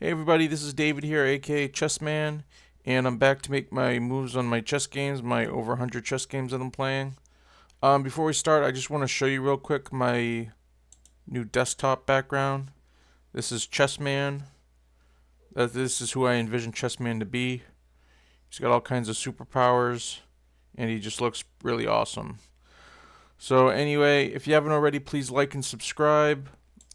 Hey everybody, this is David here, aka Chessman, and I'm back to make my moves on my chess games, my over 100 chess games that I'm playing. Before we start, I just want to show you real quick my new desktop background. This is Chessman. This is who I envision Chessman to be. He's got all kinds of superpowers, and he just looks really awesome. So anyway, if you haven't already, please like and subscribe.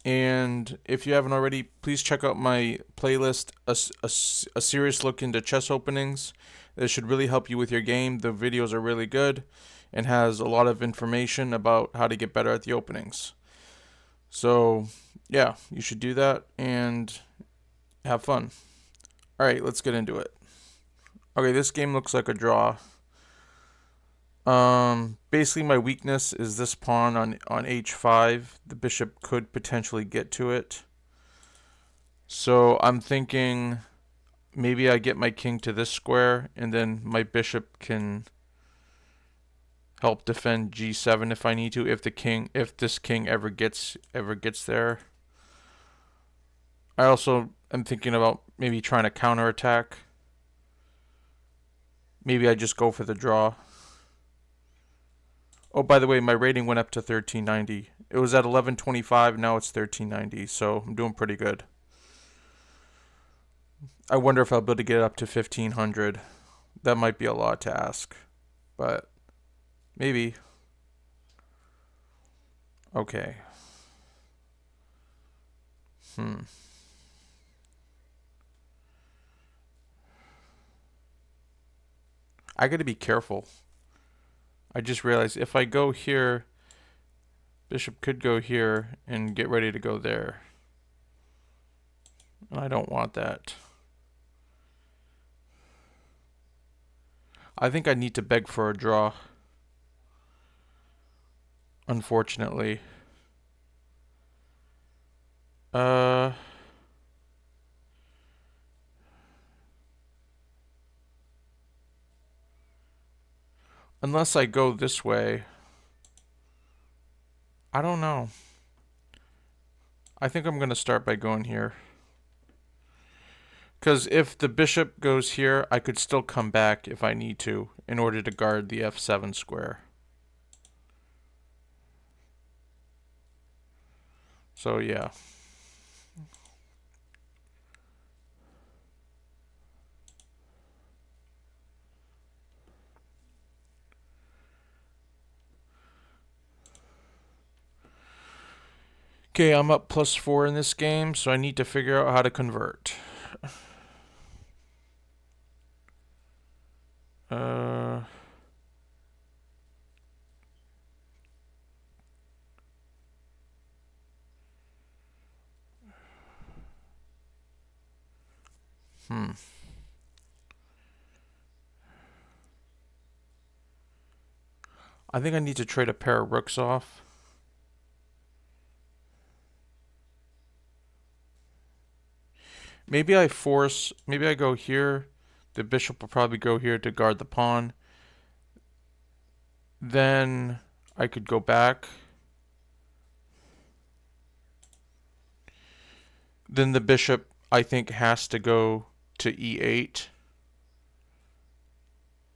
And if you haven't already, please check out my playlist, a serious look into chess openings. This should really help you with your game. The videos are really good and has a lot of information about how to get better at the openings. So, yeah, you should do that and have fun. All right, let's get into it. Okay, this game looks like a draw. Basically my weakness is this pawn on h5. The bishop could potentially get to it. So I'm thinking maybe I get my king to this square and then my bishop can help defend g7 if I need to, if this king ever gets there. I also am thinking about maybe trying to counterattack. Maybe I just go for the draw. Oh, by the way, my rating went up to 1390. It was at 1125, now it's 1390, so I'm doing pretty good. I wonder if I'll be able to get it up to 1500. That might be a lot to ask, but maybe. Okay. I gotta be careful. I just realized if I go here, bishop could go here and get ready to go there. And I don't want that. I think I need to beg for a draw. Unfortunately. Unless I go this way. I don't know. I think I'm going to start by going here. Because if the bishop goes here, I could still come back if I need to in order to guard the f7 square. So yeah. Okay, I'm up +4 in this game, so I need to figure out how to convert. Uh, hmm. I think I need to trade a pair of rooks off. Maybe I go here. The bishop will probably go here to guard the pawn. Then I could go back. Then the bishop, I think, has to go to e8.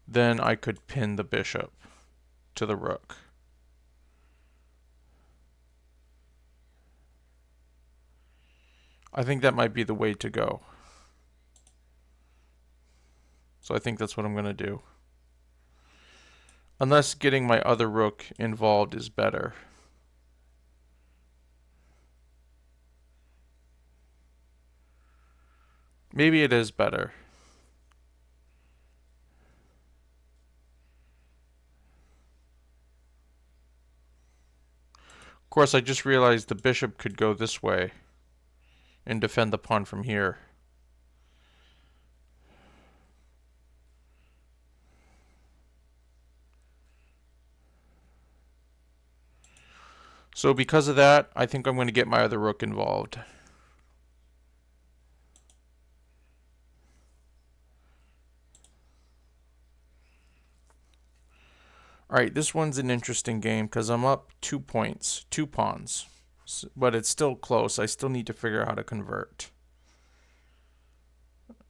Then I could pin the bishop to the rook. I think that might be the way to go. So I think that's what I'm going to do. Unless getting my other rook involved is better. Maybe it is better. Of course, I just realized the bishop could go this way and defend the pawn from here. So because of that, I think I'm going to get my other rook involved. Alright, this one's an interesting game because I'm up 2 points, 2 pawns. But it's still close. I still need to figure out how to convert.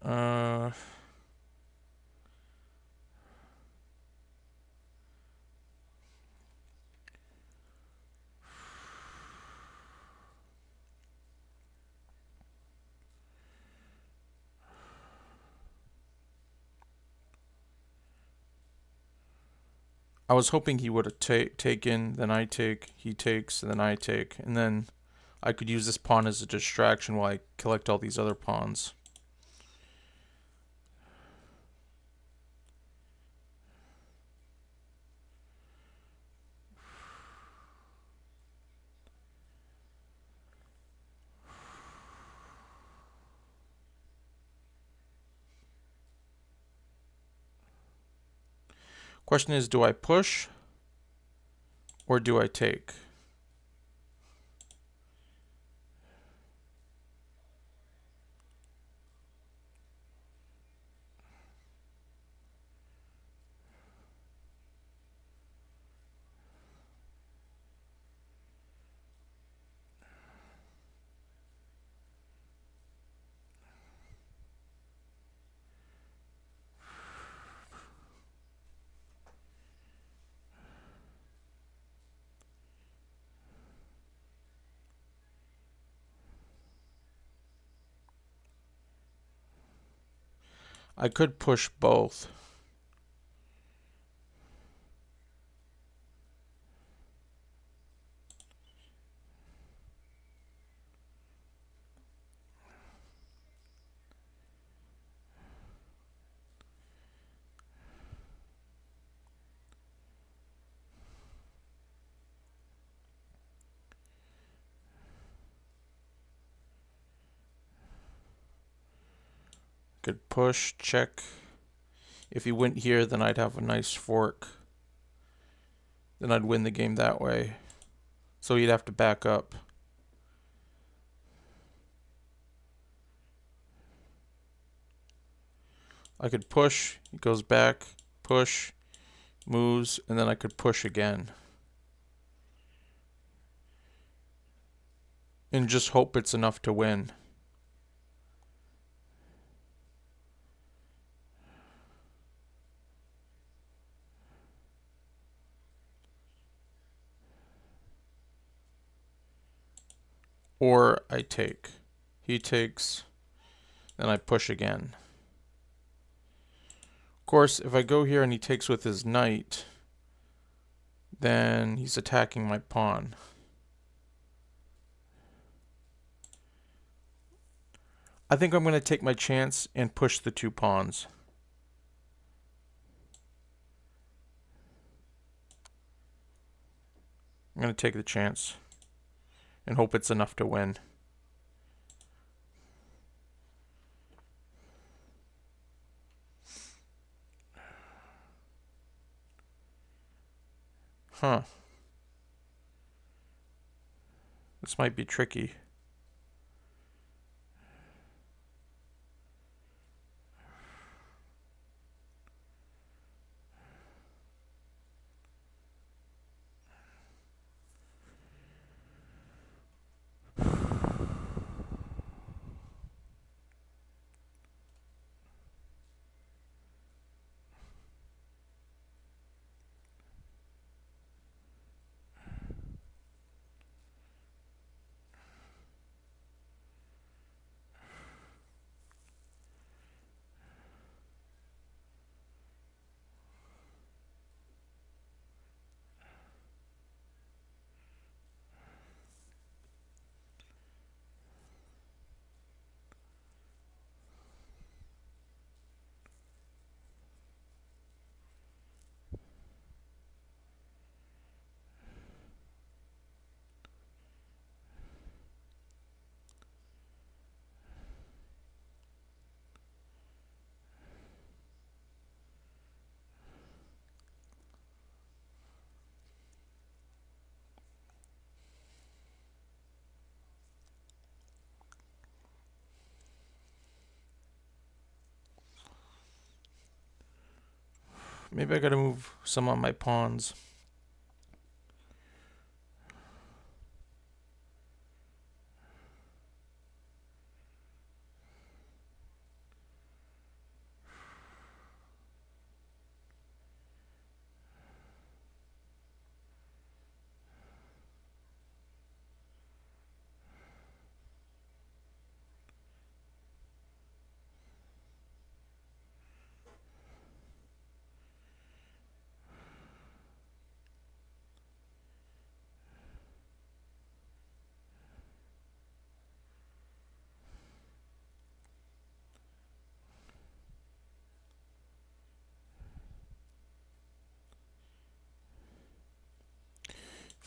Uh, I was hoping he would have taken, then I take, he takes, and then I take, and then I could use this pawn as a distraction while I collect all these other pawns. Question is, do I push or do I take? I could push both. Could push, check. If he went here, then I'd have a nice fork. Then I'd win the game that way. So he'd have to back up. I could push, he goes back, push, moves, and then I could push again. And just hope it's enough to win. Or I take. He takes, then I push again. Of course, if I go here and he takes with his knight, then he's attacking my pawn. I think I'm going to take my chance and push the two pawns. I'm going to take the chance and hope it's enough to win. Huh. This might be tricky. Maybe I gotta move some on my pawns.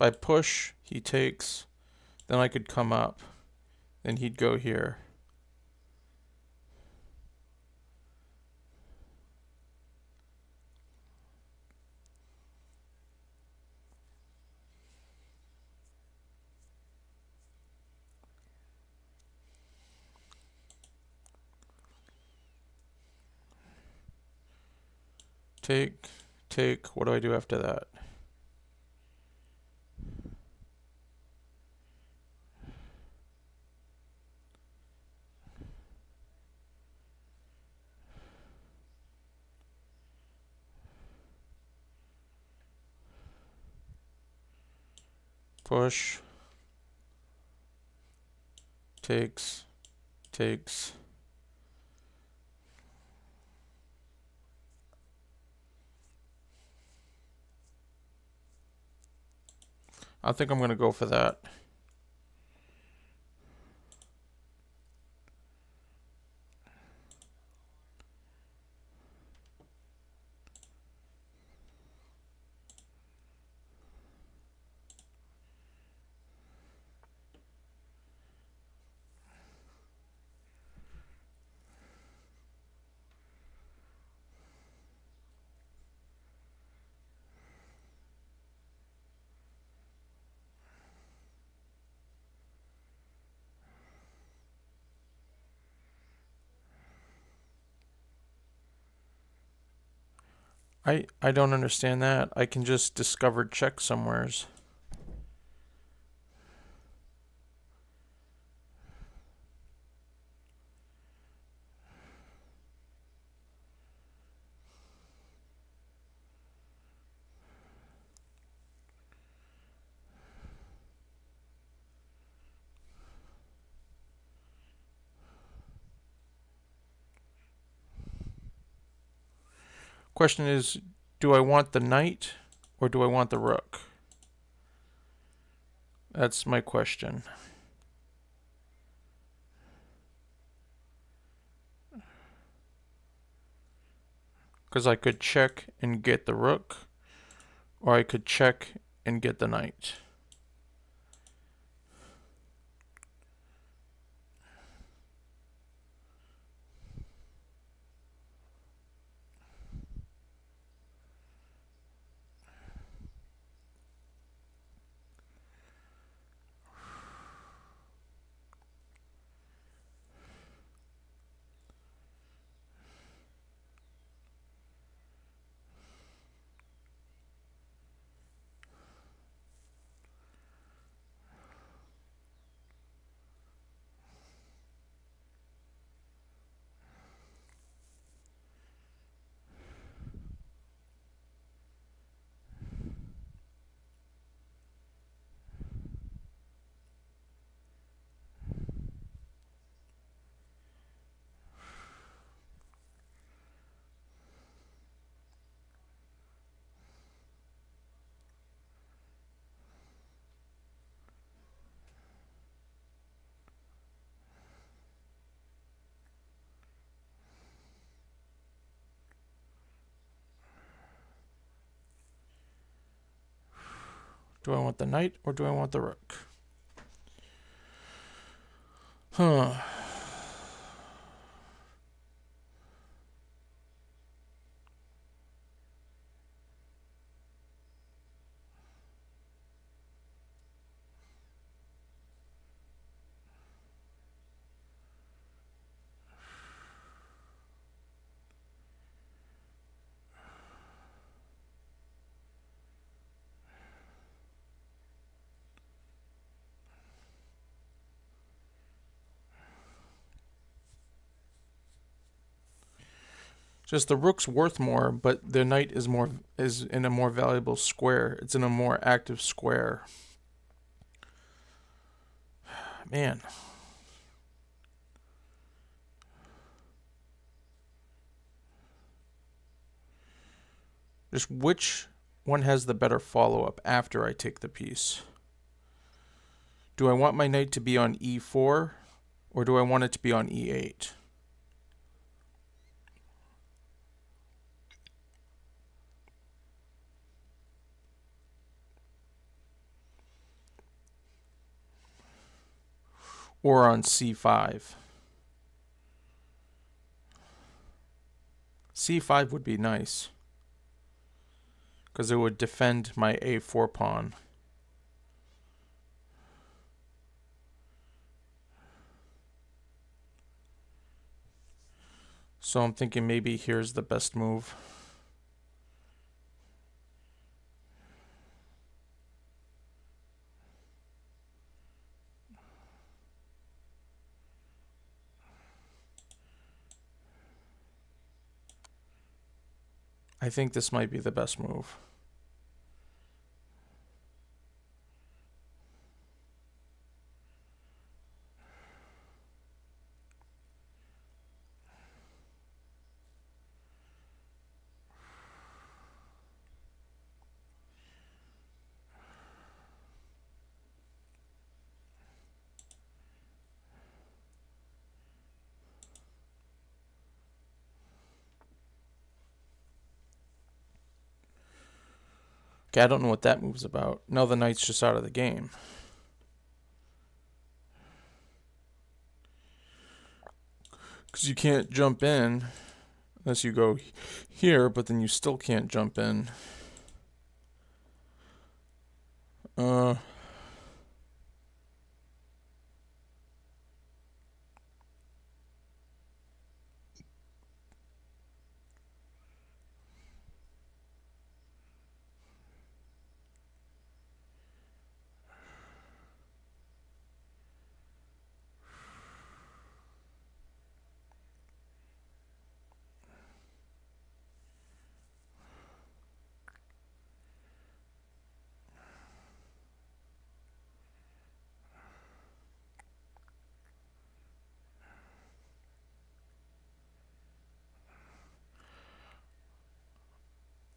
If I push, he takes, then I could come up. Then he'd go here. Take, take. What do I do after that? Push. Takes, takes. I think I'm going to go for that. I don't understand that. I can just discover check somewheres. Question is, do I want the knight or do I want the rook? That's my question. Because I could check and get the rook, or I could check and get the knight. Do I want the knight or do I want the rook? Huh. Just the rook's worth more, but the knight is in a more valuable square. It's in a more active square. Man. Just which one has the better follow-up after I take the piece? Do I want my knight to be on e4 or do I want it to be on e8? or on c5. c5 would be nice, because it would defend my a4 pawn. So I'm thinking maybe here's the best move. I think this might be the best move. Okay, I don't know what that move's about. Now the knight's just out of the game. Because you can't jump in unless you go here, but then you still can't jump in.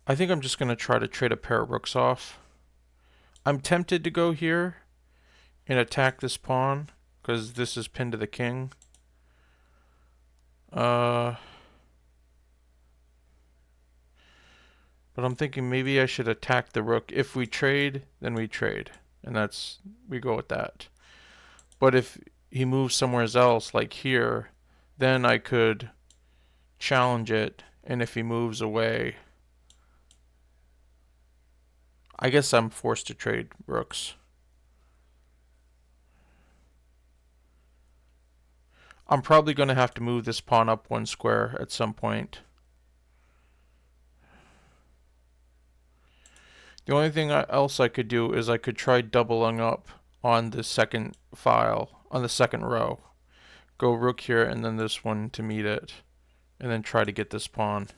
I think I'm just going to try to trade a pair of rooks off. I'm tempted to go here and attack this pawn, because this is pinned to the king. But I'm thinking maybe I should attack the rook. If we trade, then we trade. And we go with that. But if he moves somewhere else, like here, then I could challenge it. And if he moves away, I guess I'm forced to trade rooks. I'm probably going to have to move this pawn up one square at some point. The only thing else I could do is I could try doubling up on the second file, on the second row. Go rook here and then this one to meet it. And then try to get this pawn.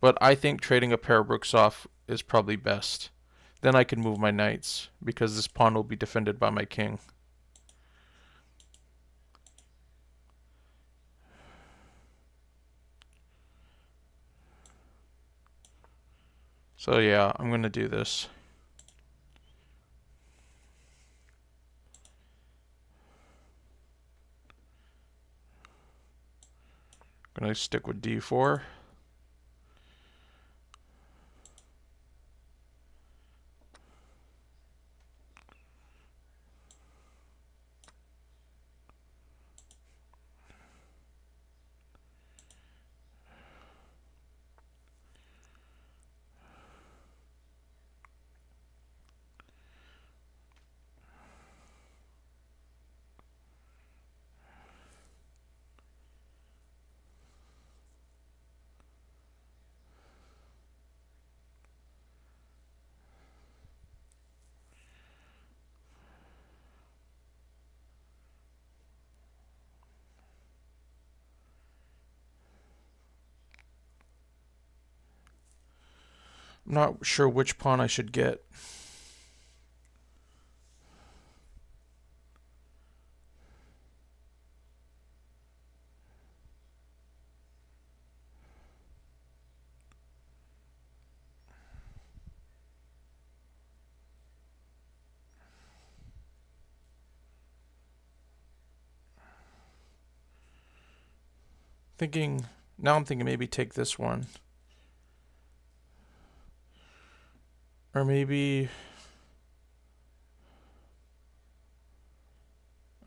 But I think trading a pair of rooks off is probably best. Then I can move my knights, because this pawn will be defended by my king. So yeah, I'm going to do this. I'm going to stick with d4. I'm not sure which pawn I should get. Now I'm thinking maybe take this one. Or maybe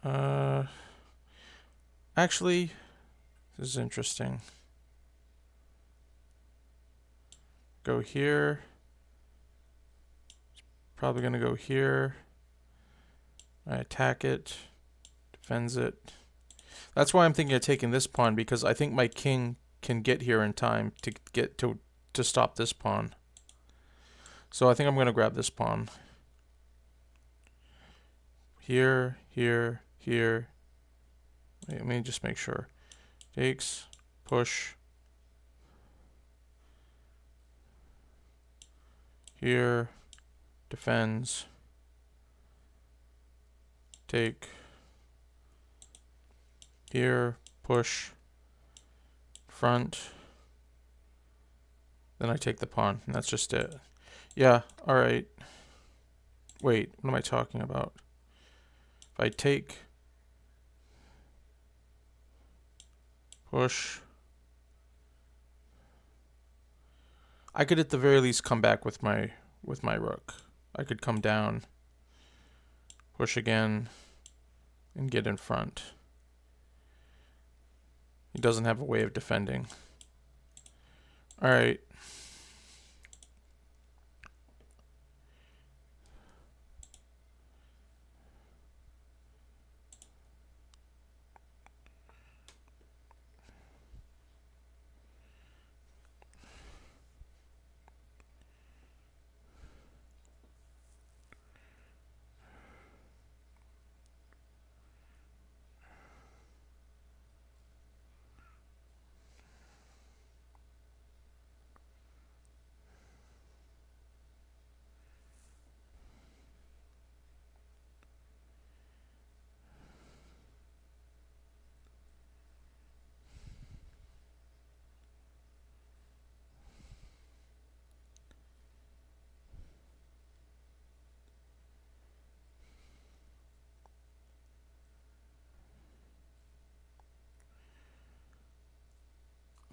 Uh, actually, this is interesting. Go here. Probably gonna go here. I attack it. Defends it. That's why I'm thinking of taking this pawn, because I think my king can get here in time to get to stop this pawn. So I think I'm gonna grab this pawn. Here, here, here. Wait, let me just make sure. Takes, push. Here, defends. Take. Here, push. Front. Then I take the pawn, and that's just it. Yeah, alright. Wait, what am I talking about? If I take, push, I could at the very least come back with my rook. I could come down, push again, and get in front. He doesn't have a way of defending. Alright.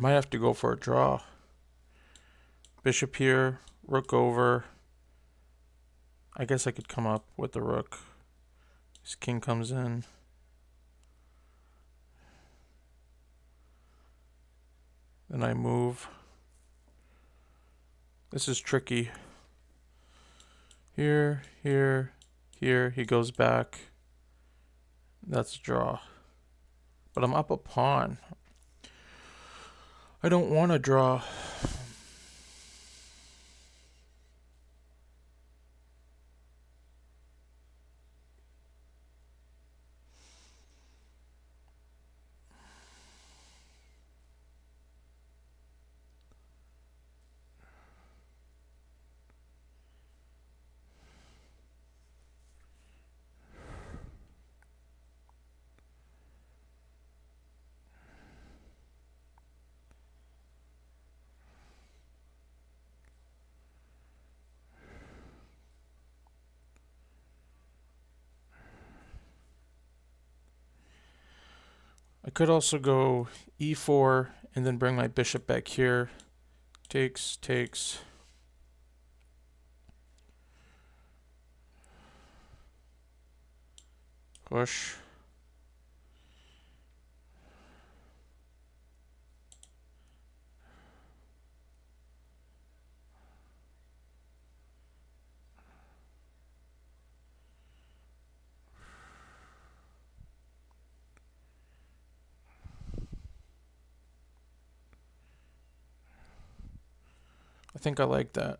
Might have to go for a draw. Bishop here, rook over. I guess I could come up with the rook. His king comes in. Then I move. This is tricky. Here, here, here. He goes back. That's a draw. But I'm up a pawn. I don't want to draw. I could also go e4 and then bring my bishop back here. Takes, takes. Push. I think I like that.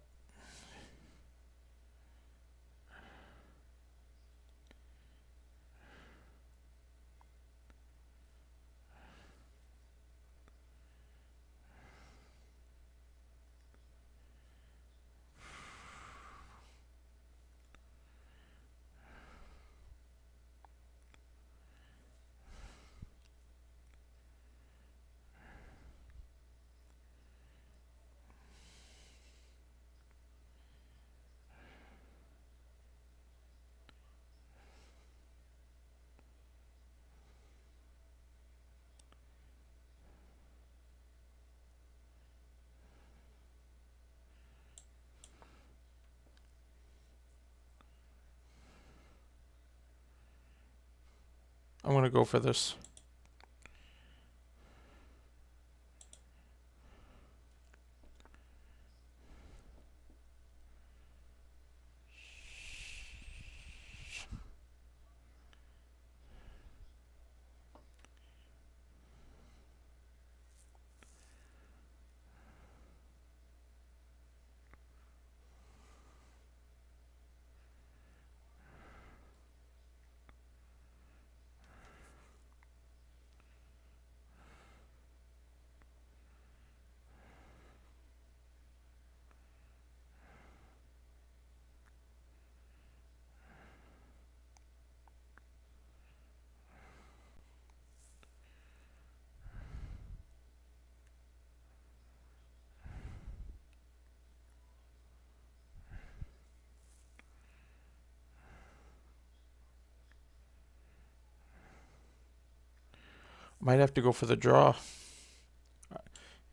I'm gonna go for this. Might have to go for the draw.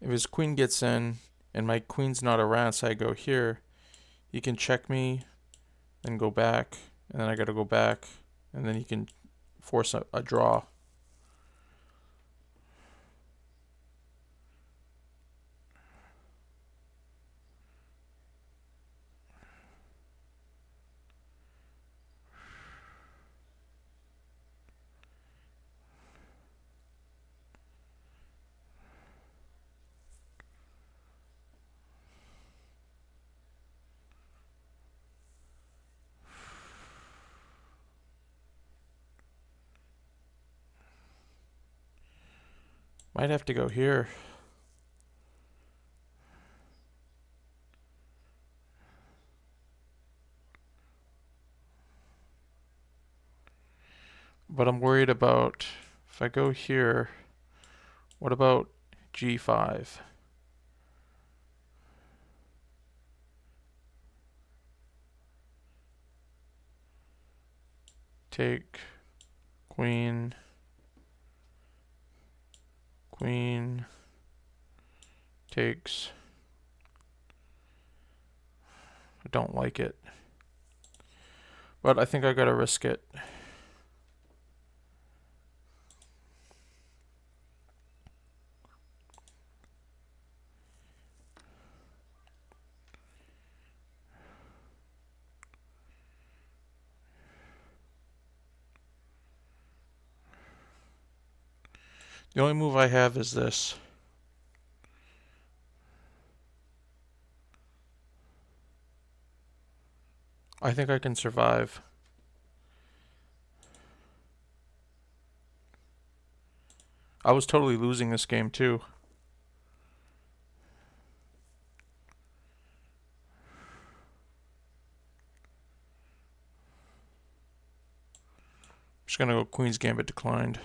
If his queen gets in and my queen's not around, so I go here, he can check me, then go back, and then I gotta go back, and then he can force a draw. Might have to go here. But I'm worried about if I go here, what about g5? Take queen, queen, takes. I don't like it. But I think I gotta risk it. The only move I have is this. I think I can survive. I was totally losing this game too. Just gonna go Queen's Gambit declined.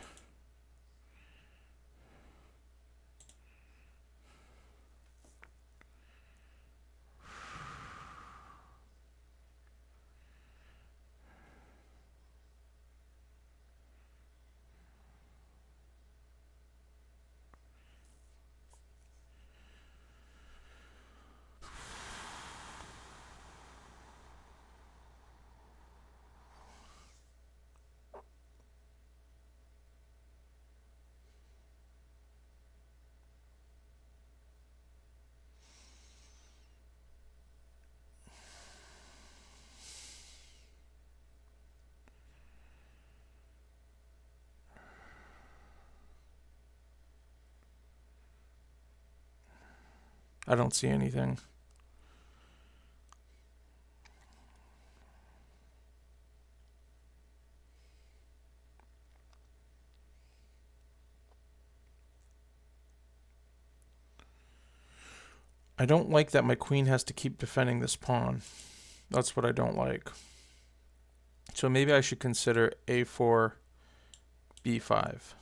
I don't see anything. I don't like that my queen has to keep defending this pawn. That's what I don't like. So maybe I should consider a4, b5.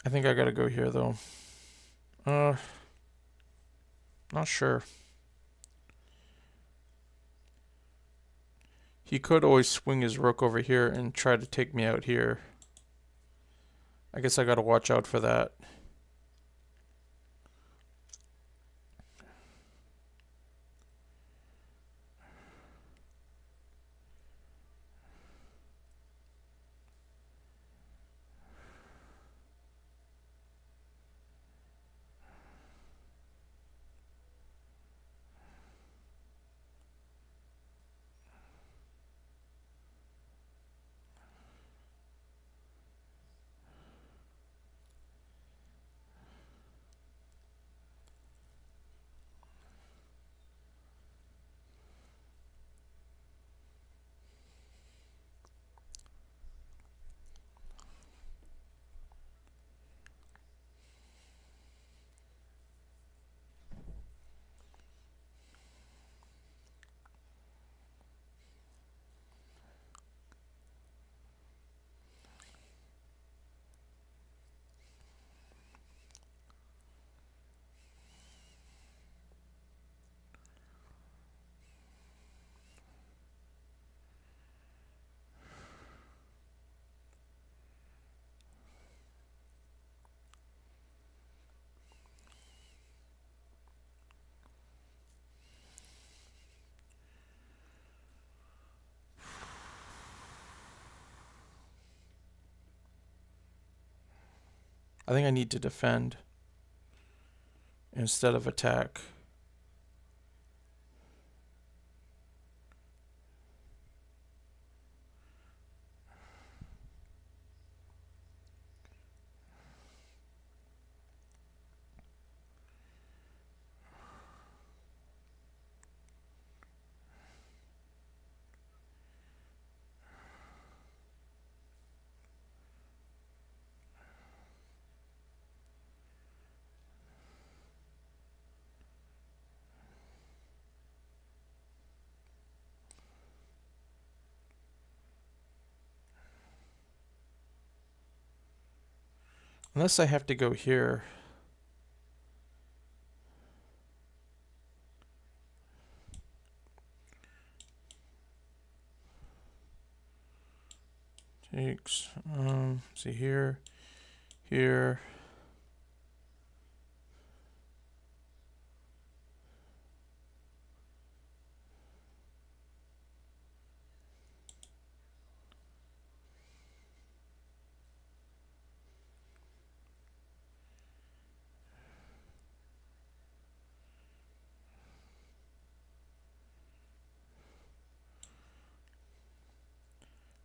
I think I gotta go here though. Not sure. He could always swing his rook over here and try to take me out here. I guess I gotta watch out for that. I think I need to defend instead of attack. Unless I have to go here. Takes, see here, here.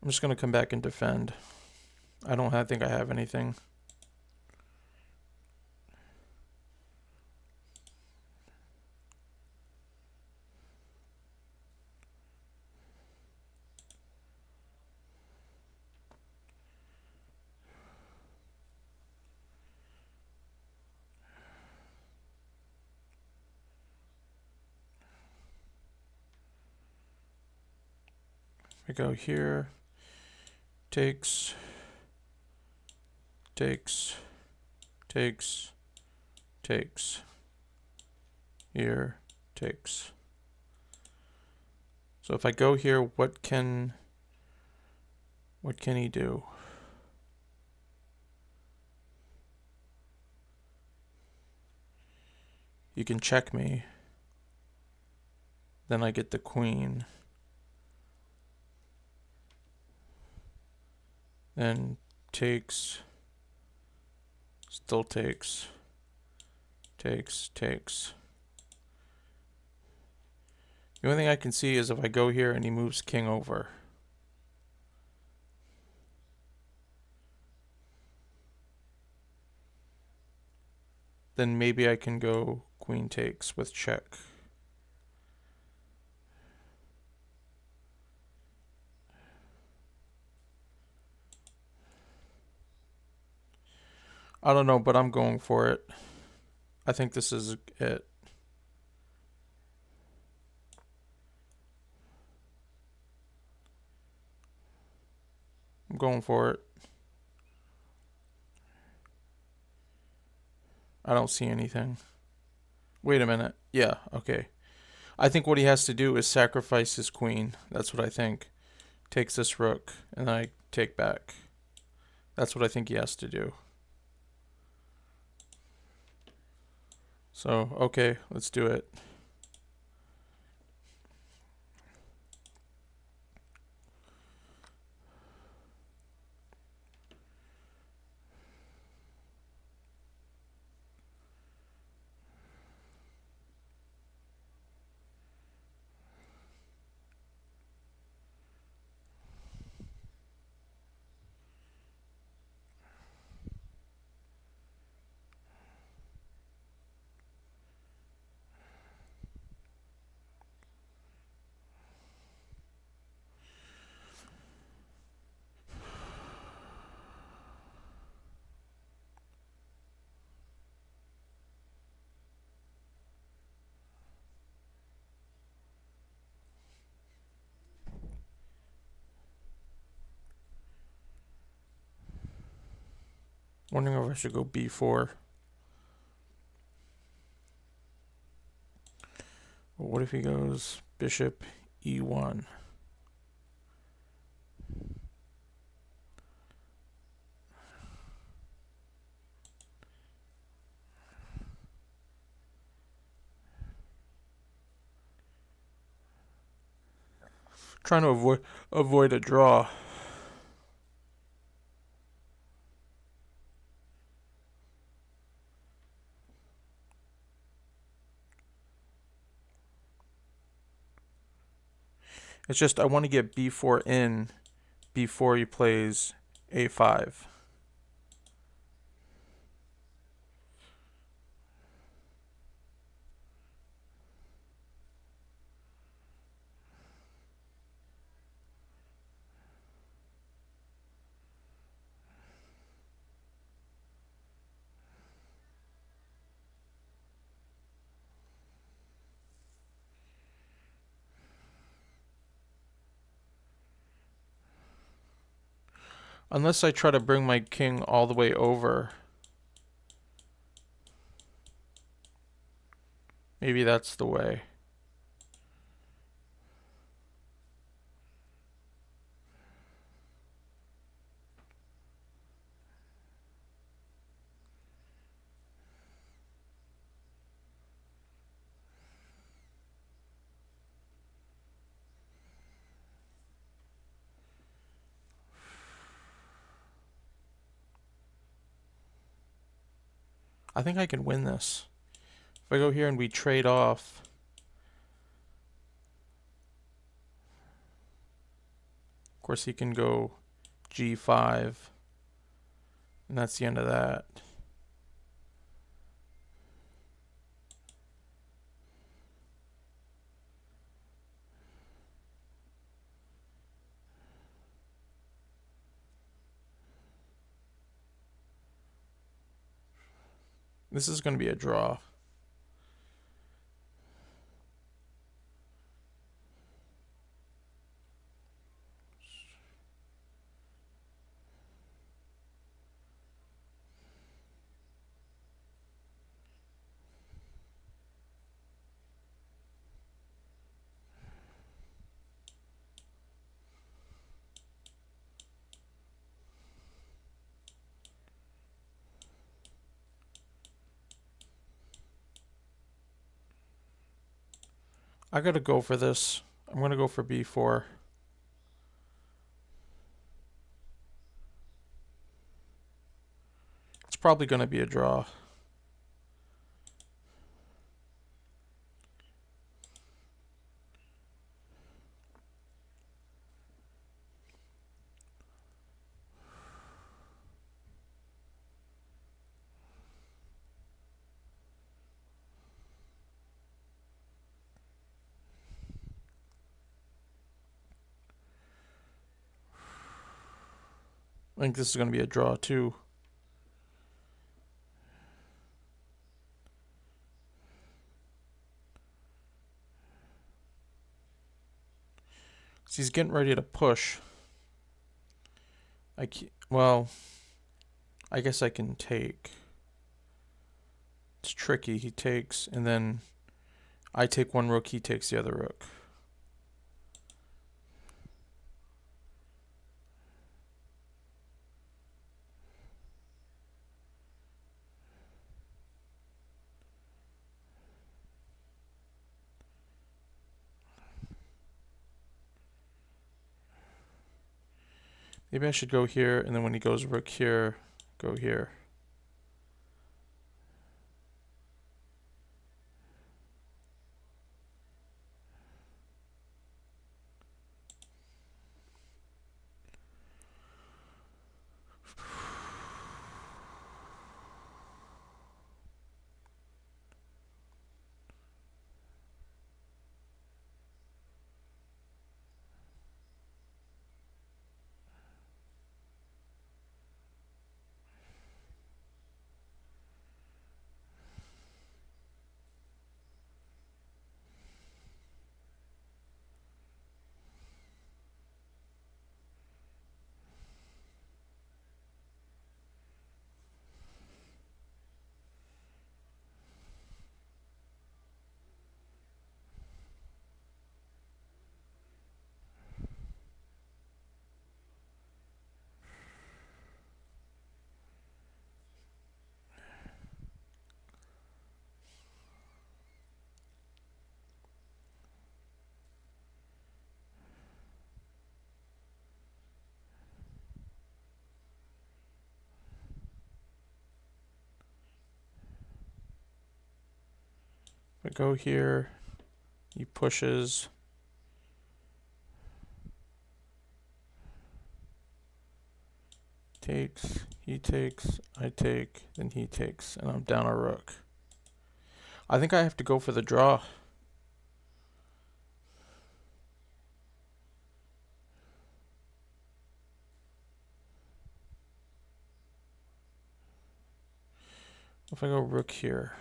I'm just gonna come back and defend. I think I have anything. We go here. Takes, takes, takes, takes. Here, takes. So if I go here, what can he do? You can check me. Then I get the queen. Then takes, still takes, takes, takes. The only thing I can see is if I go here and he moves king over. Then maybe I can go queen takes with check. I don't know, but I'm going for it. I think this is it. I'm going for it. I don't see anything. Wait a minute. Yeah, okay. I think what he has to do is sacrifice his queen. That's what I think. Takes this rook, and then I take back. That's what I think he has to do. So, okay, let's do it. Wondering if I should go b4. Well, what if he goes bishop e1? Trying to avoid a draw. It's just I want to get b4 in before he plays a5. Unless I try to bring my king all the way over. Maybe that's the way. I think I can win this. If I go here and we trade off. Of course, he can go g5. And that's the end of that. This is going to be a draw. I gotta go for this. I'm gonna go for b4. It's probably gonna be a draw. I think this is gonna be a draw too. He's getting ready to push. Well, I guess I can take. It's tricky. He takes, and then I take one rook, he takes the other rook. Maybe I should go here, and then when he goes rook here, go here. I go here, he pushes. Takes, he takes, I take, then he takes, and I'm down a rook. I think I have to go for the draw. If I go rook here.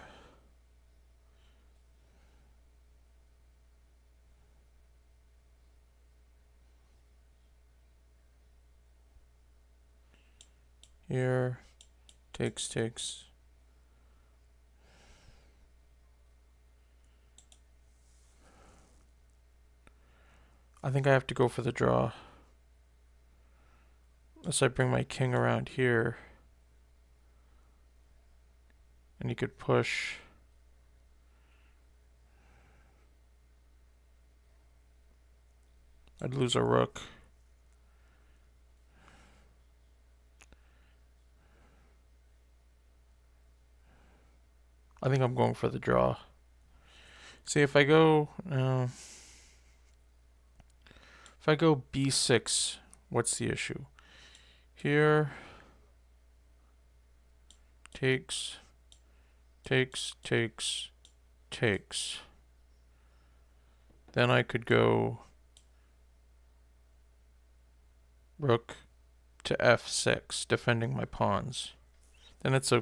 Here, takes. I think I have to go for the draw. Unless I bring my king around here. And he could push. I'd lose a rook. I think I'm going for the draw. See, if I go b6, what's the issue? Here, takes. Then I could go rook to f6, defending my pawns. Then it's a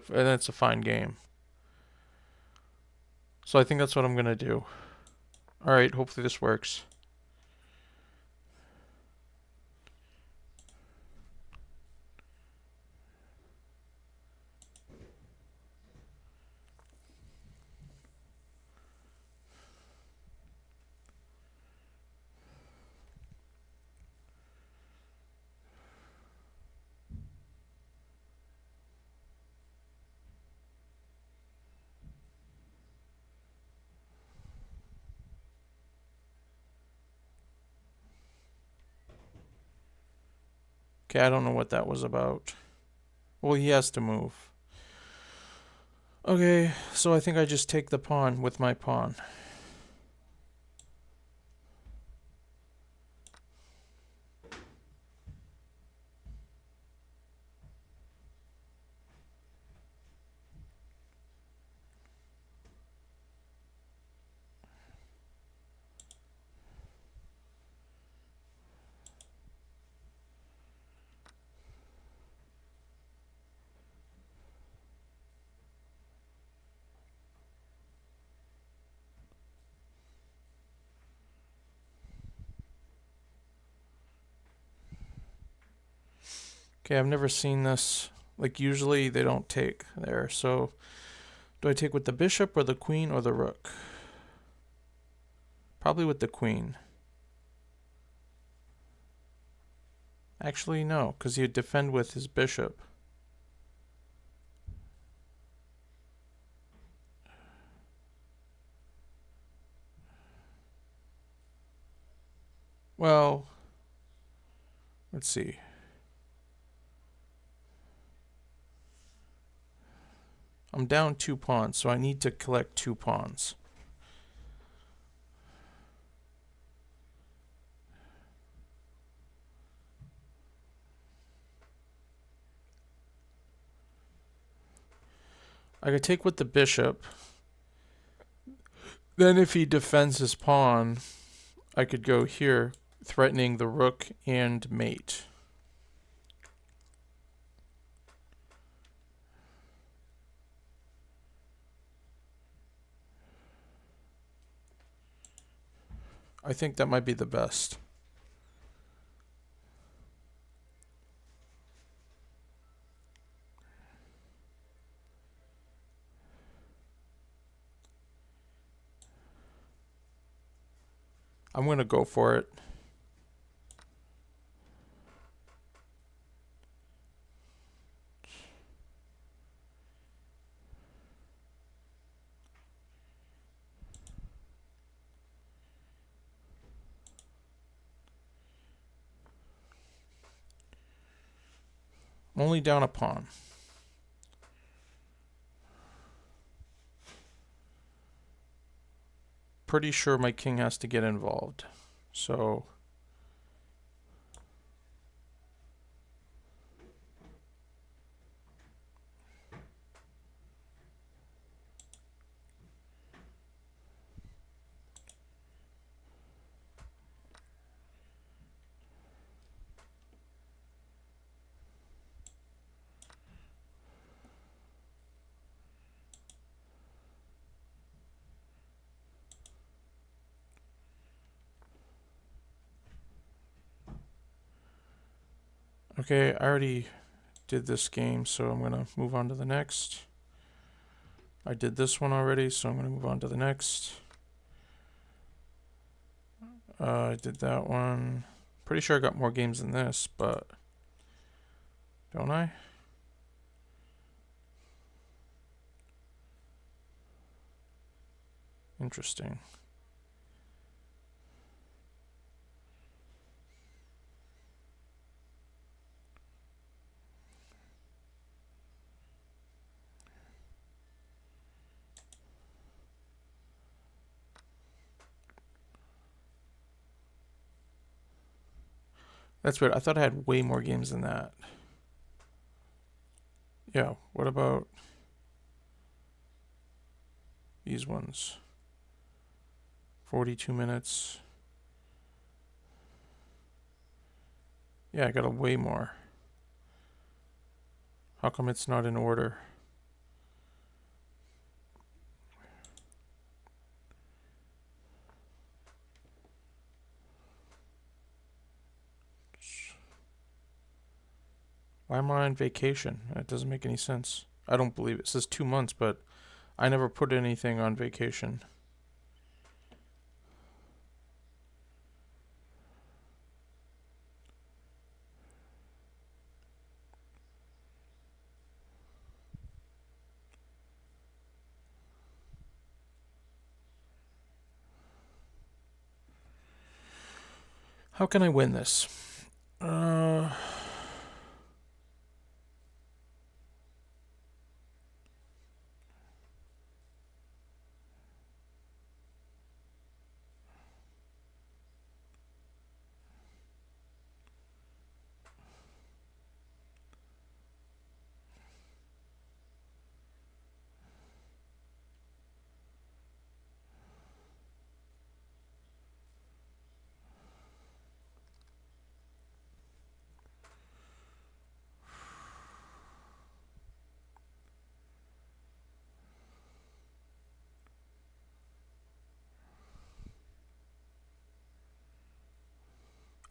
fine game. So I think that's what I'm gonna do. All right, hopefully this works. Okay, I don't know what that was about. Well, he has to move. Okay, so I think I just take the pawn with my pawn. Okay, I've never seen this. Like, usually they don't take there, so Do I take with the bishop or the queen or the rook? Probably with the queen. Actually, no, because he'd defend with his bishop. Well, let's see. I'm down 2 pawns, so I need to collect 2 pawns. I could take with the bishop. Then if he defends his pawn, I could go here, threatening the rook and mate. I think that might be the best. I'm going to go for it. I'm only down a pawn. Pretty sure my king has to get involved. So okay, I already did this game, so I'm going to move on to the next. I did this one already, so I'm going to move on to the next. I did that one. Pretty sure I got more games than this, but don't I? Interesting. That's weird. I thought I had way more games than that. Yeah, what about these ones? 42 minutes. Yeah, I got a way more. How come it's not in order? Why am I on vacation? That doesn't make any sense. I don't believe it. It says 2 months, but I never put anything on vacation. How can I win this?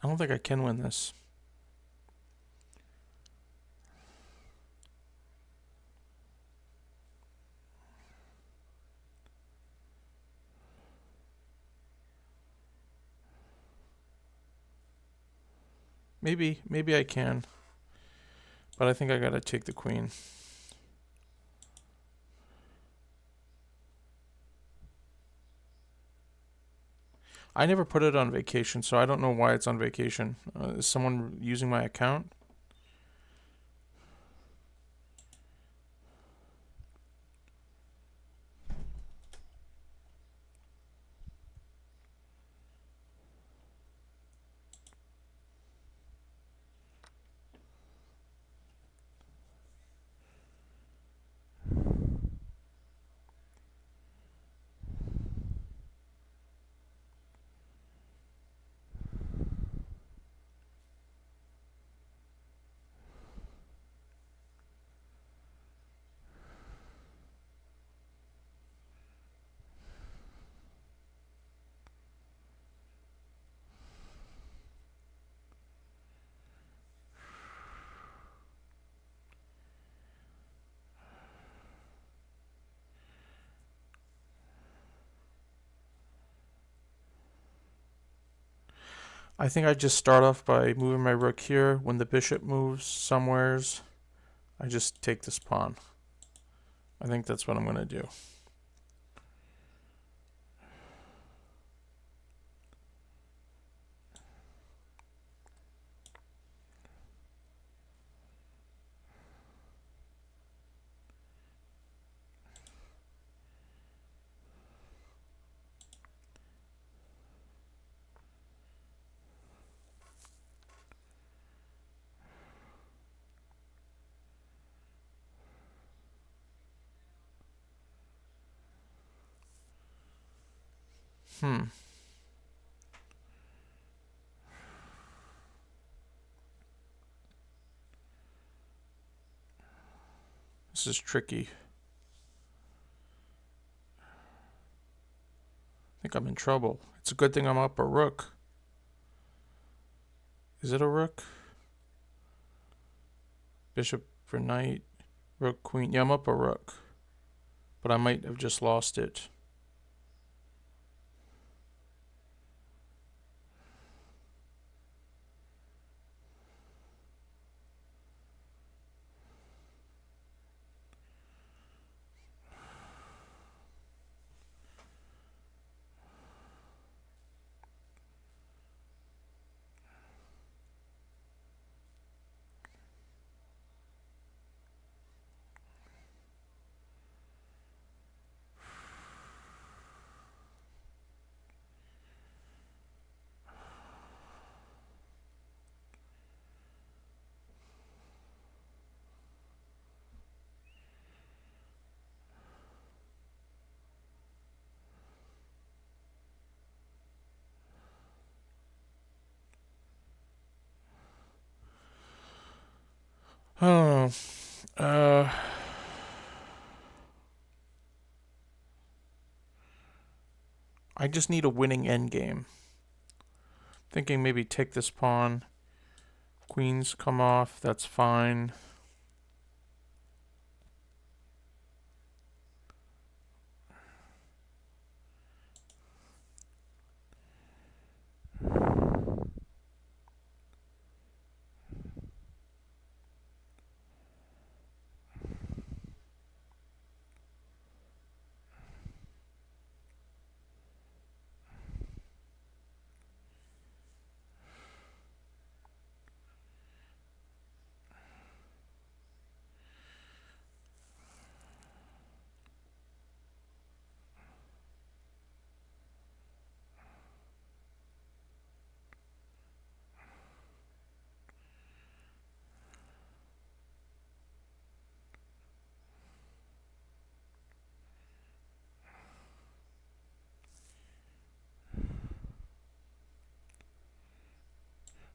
I don't think I can win this. Maybe I can. But I think I gotta take the queen. I never put it on vacation, so I don't know why it's on vacation. Is someone using my account? I think I just start off by moving my rook here. When the bishop moves somewheres, I just take this pawn. I think that's what I'm going to do. This is tricky. I think I'm in trouble. It's a good thing I'm up a rook. Is it a rook? Bishop for knight. Rook, queen. Yeah, I'm up a rook. But I might have just lost it. I don't know. I just need a winning endgame. Thinking maybe take this pawn. Queens come off. That's fine.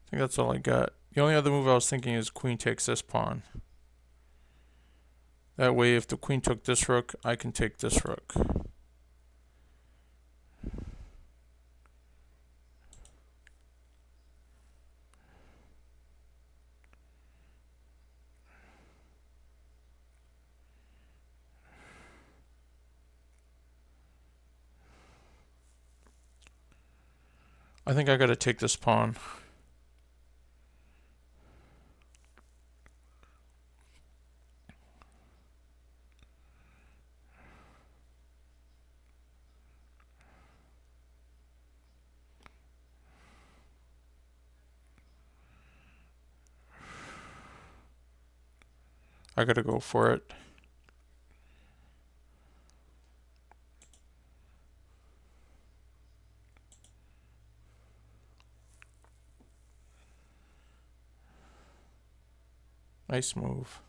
I think that's all I got. The only other move I was thinking is queen takes this pawn. That way, if the queen took this rook, I can take this rook. I think I gotta take this pawn. I gotta go for it. Nice move.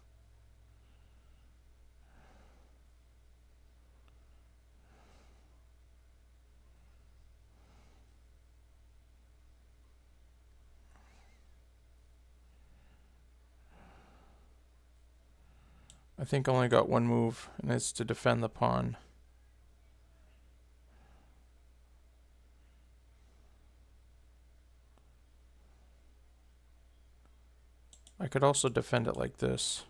I think I only got one move, and it's to defend the pawn. I could also defend it like this.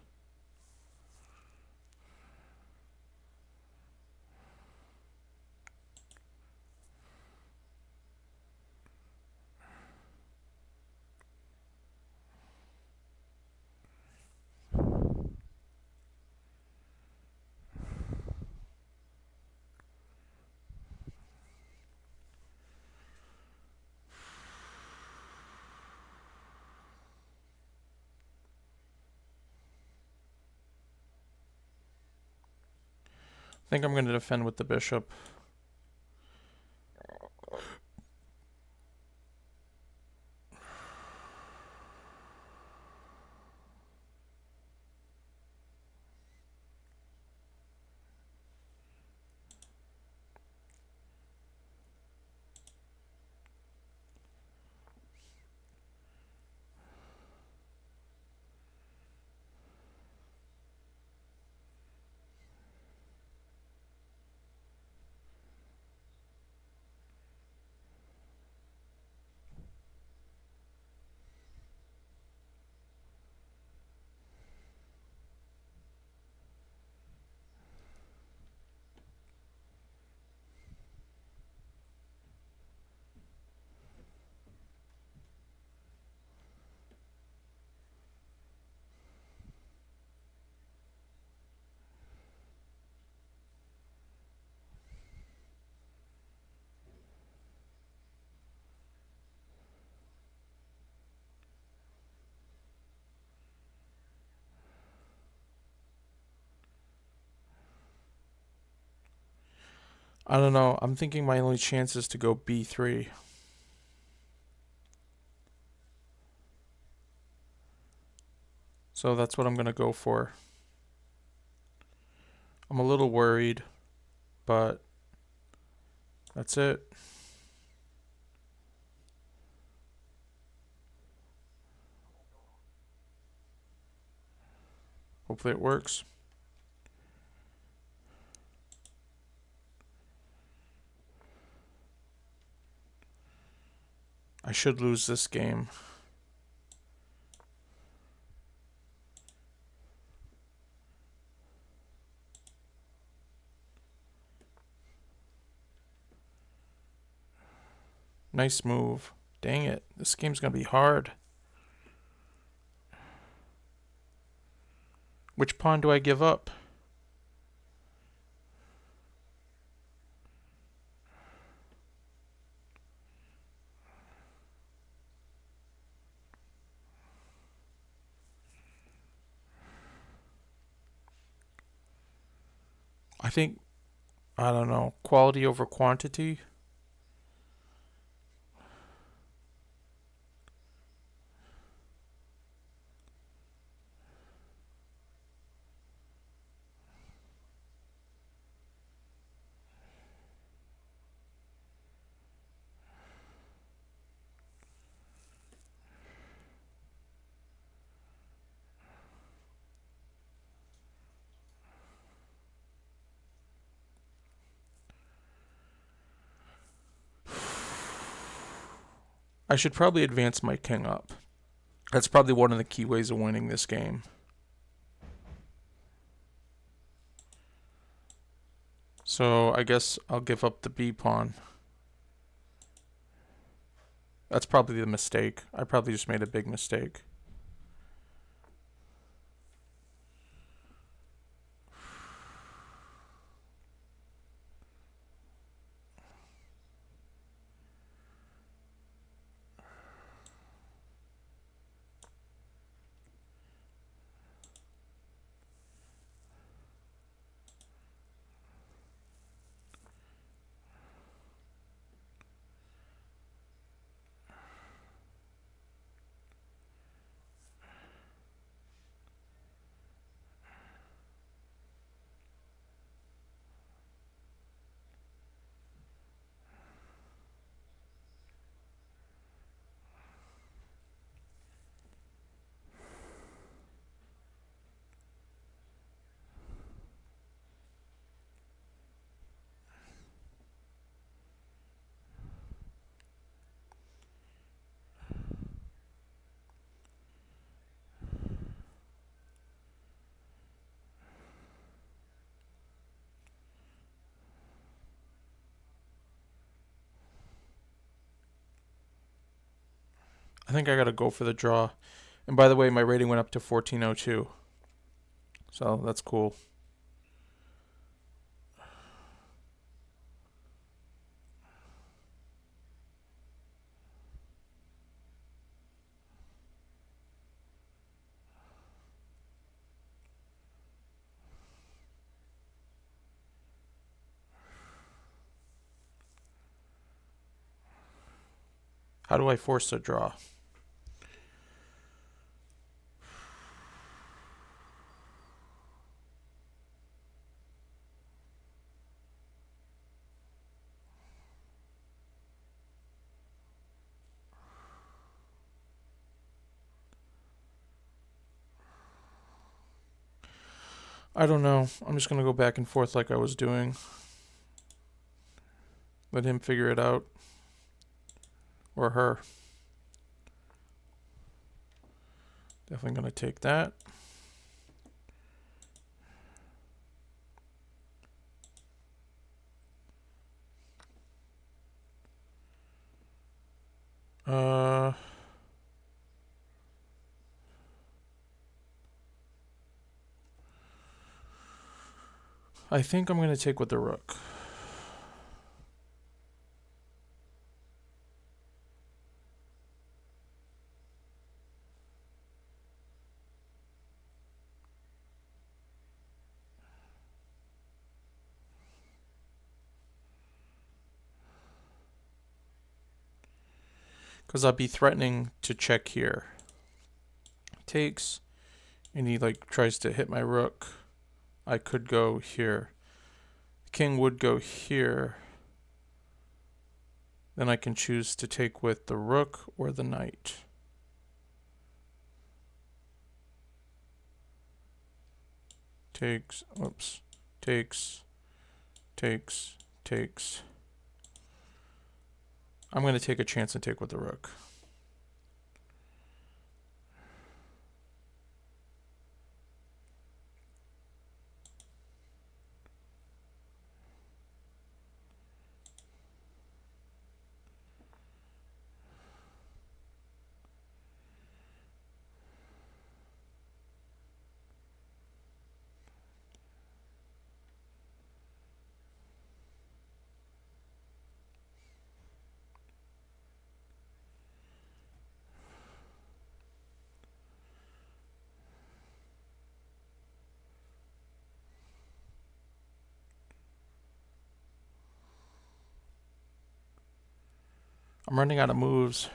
I think I'm going to defend with the bishop. I don't know. I'm thinking my only chance is to go b3. So that's what I'm going to go for. I'm a little worried, but that's it. Hopefully it works. I should lose this game. Nice move. Dang it. This game's going to be hard. Which pawn do I give up? I think, I don't know, quality over quantity. I should probably advance my king up. That's probably one of the key ways of winning this game. So I guess I'll give up the b pawn. That's probably the mistake. I probably just made a big mistake. I think I gotta go for the draw. And by the way, my rating went up to 1402. So that's cool. How do I force a draw? I don't know. I'm just going to go back and forth like I was doing. Let him figure it out. Or her. Definitely going to take that. I think I'm going to take with the rook. Because I'll be threatening to check here. Takes, and he like tries to hit my rook. I could go here. King would go here. Then I can choose to take with the rook or the knight. Takes, oops, takes, takes, takes. I'm going to take a chance and take with the rook. I'm running out of moves.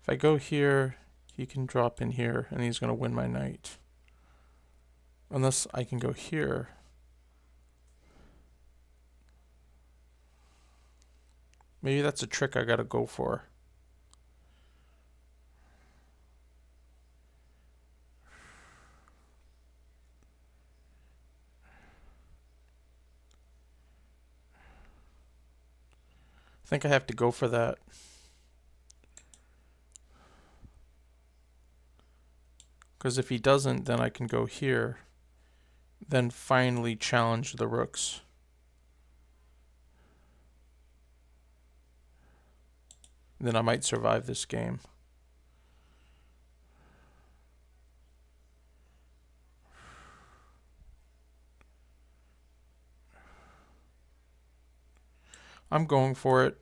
If I go here, he can drop in here, and he's going to win my knight. Unless I can go here. Maybe that's a trick I got to go for. I think I have to go for that. Because if he doesn't, then I can go here. Then finally challenge the rooks. Then I might survive this game. I'm going for it.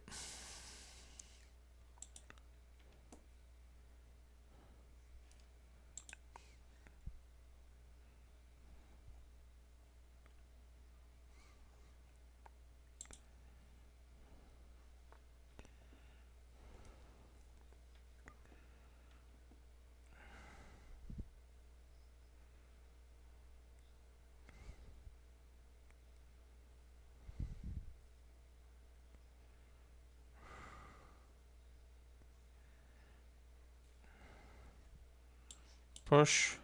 Push.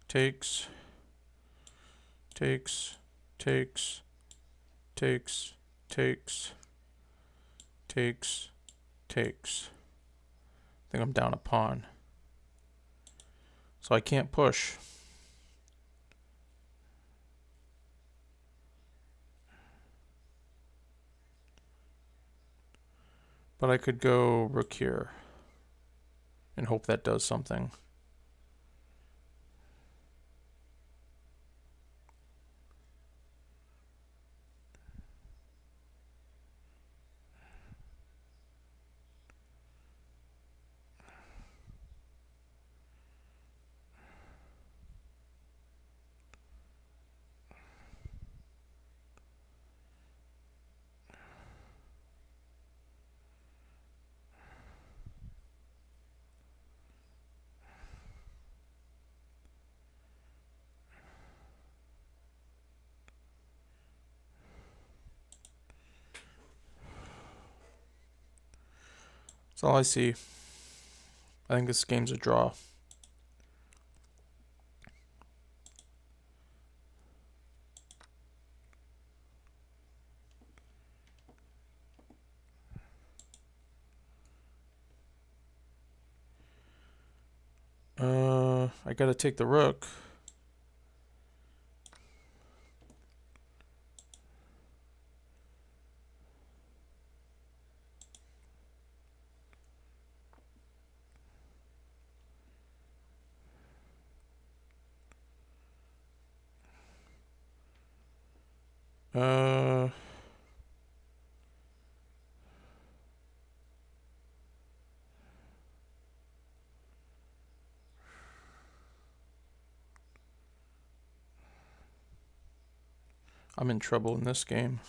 Takes. Takes. Takes. Takes. Takes. Takes. Takes. I think I'm down a pawn. So I can't push. But I could go rook here and hope that does something. That's all I see. I think this game's a draw. I gotta take the rook. Uh, I'm in trouble in this game.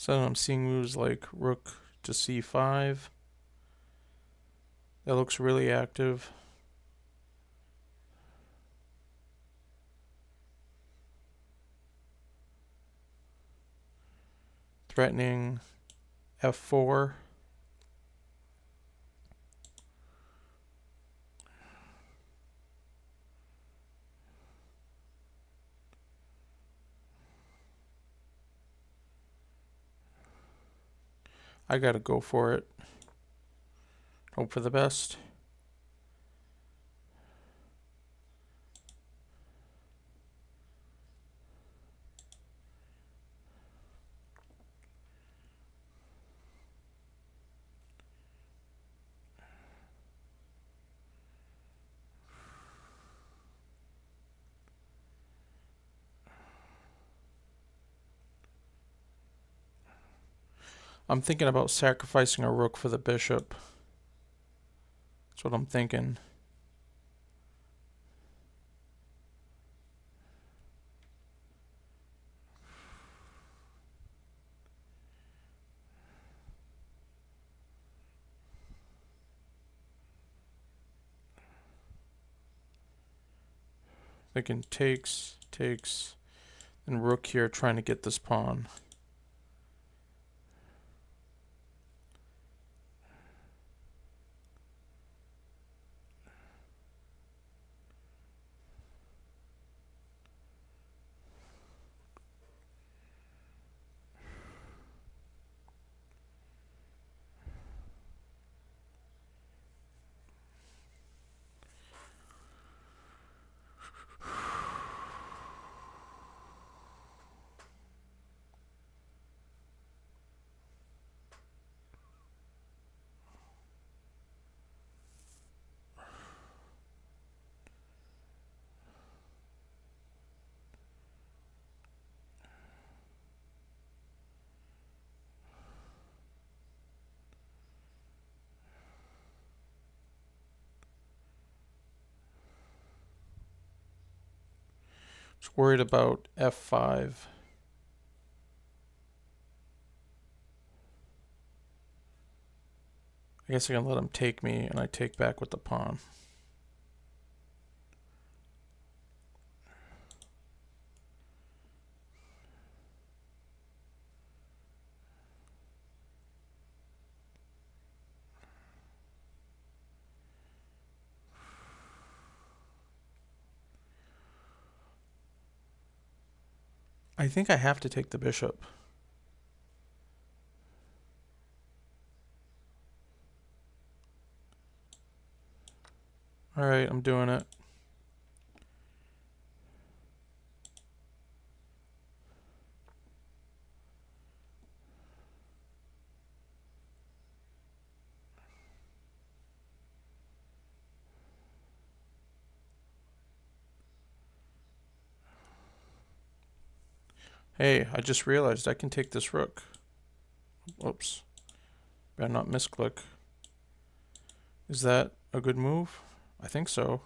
So I'm seeing moves like rook to c5. That looks really active. Threatening f4. I gotta go for it. Hope for the best. I'm thinking about sacrificing a rook for the bishop. That's what I'm thinking. Thinking takes, and rook here trying to get this pawn. Just worried about f5. I guess I can let him take me, and I take back with the pawn. I think I have to take the bishop. Alright, I'm doing it. Hey, I just realized I can take this rook. Oops. Better not misclick. Is that a good move? I think so.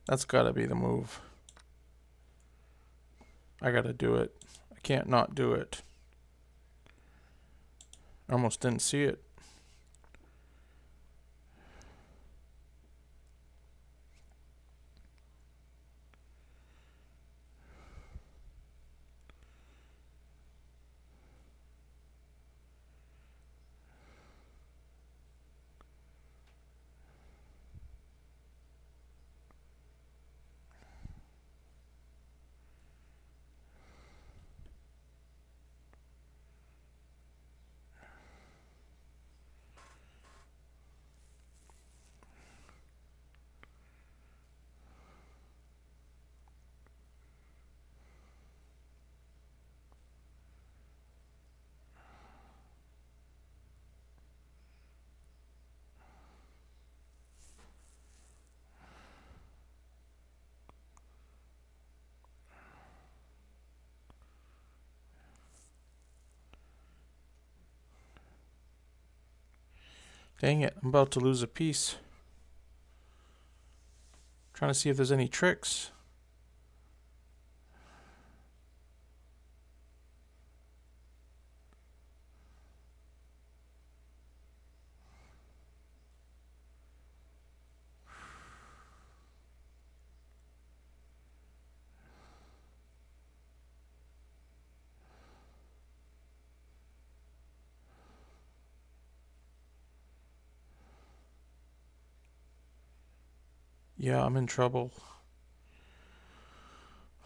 That's gotta be the move. I gotta do it. I can't not do it. I almost didn't see it. Dang it, I'm about to lose a piece. Trying to see if there's any tricks. Yeah, I'm in trouble.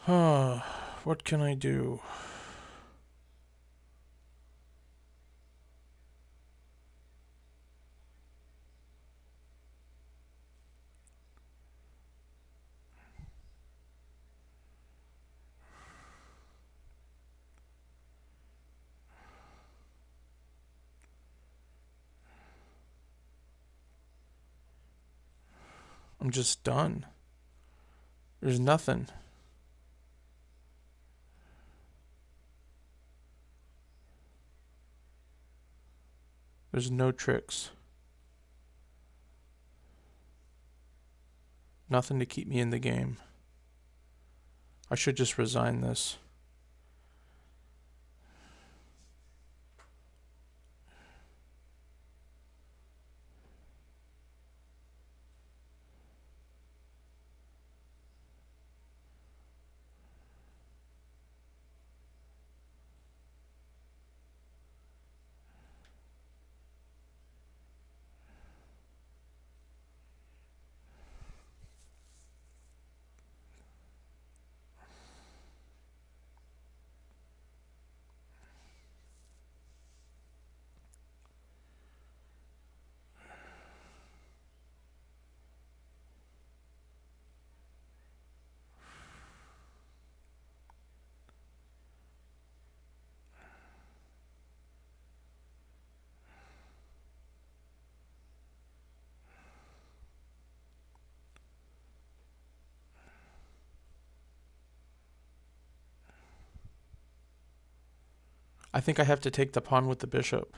What can I do? I'm just done. There's nothing. There's no tricks. Nothing to keep me in the game. I should just resign this. I think I have to take the pawn with the bishop.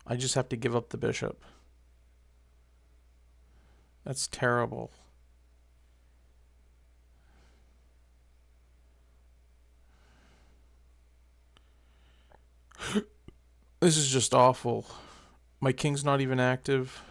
I just have to give up the bishop. That's terrible. This is just awful. My king's not even active.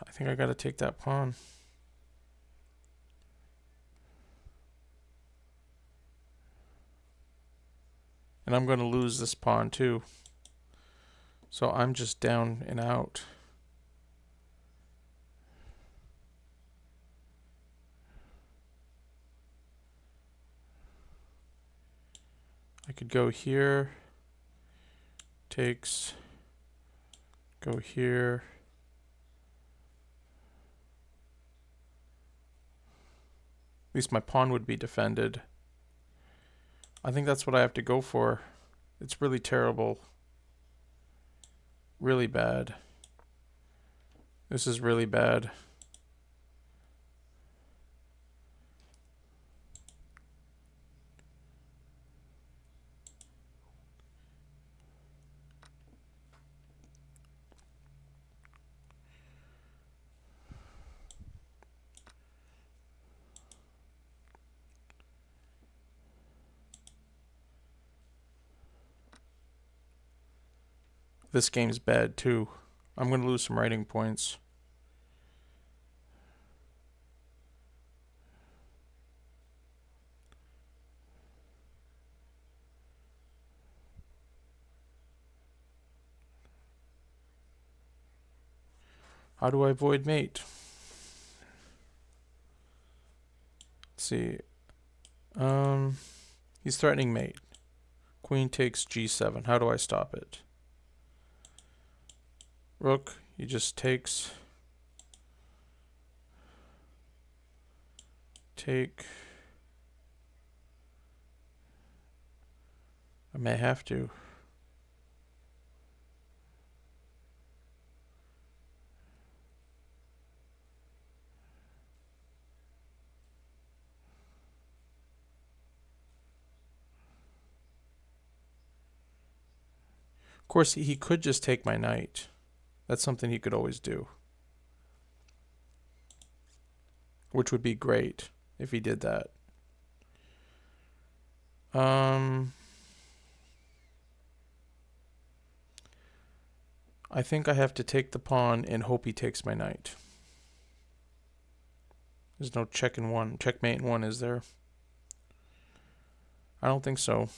I think I gotta take that pawn. And I'm gonna lose this pawn too. So I'm just down and out. I could go here. Takes. Go here. At least my pawn would be defended. I think that's what I have to go for. It's really terrible. Really bad. This is really bad. This game's bad too. I'm going to lose some writing points. How do I avoid mate? Let's see. He's threatening mate. Queen takes g7. How do I stop it? Rook, he just takes. Take. I may have to. Of course, he could just take my knight. That's something he could always do. Which would be great if he did that. I think I have to take the pawn and hope he takes my knight. There's no checkmate in one, is there? I don't think so.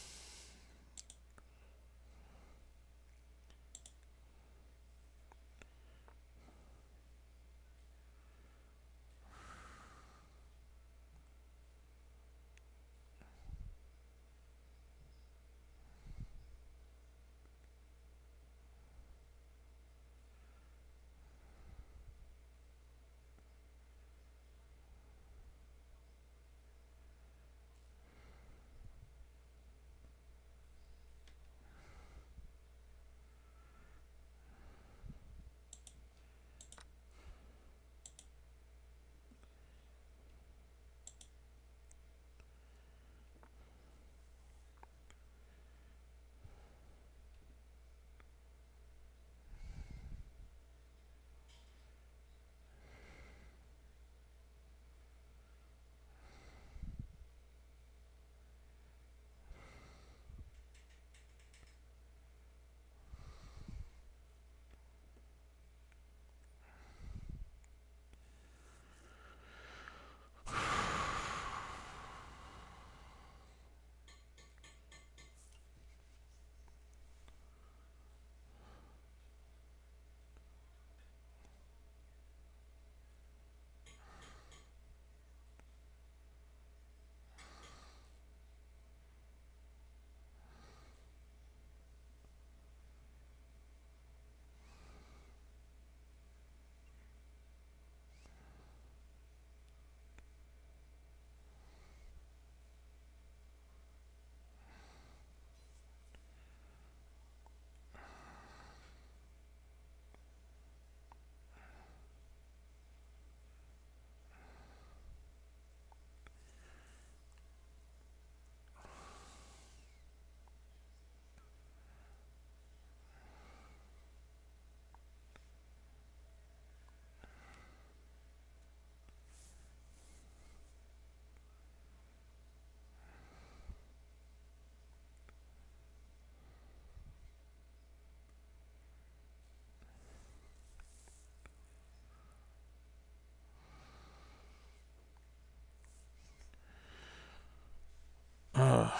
Uh,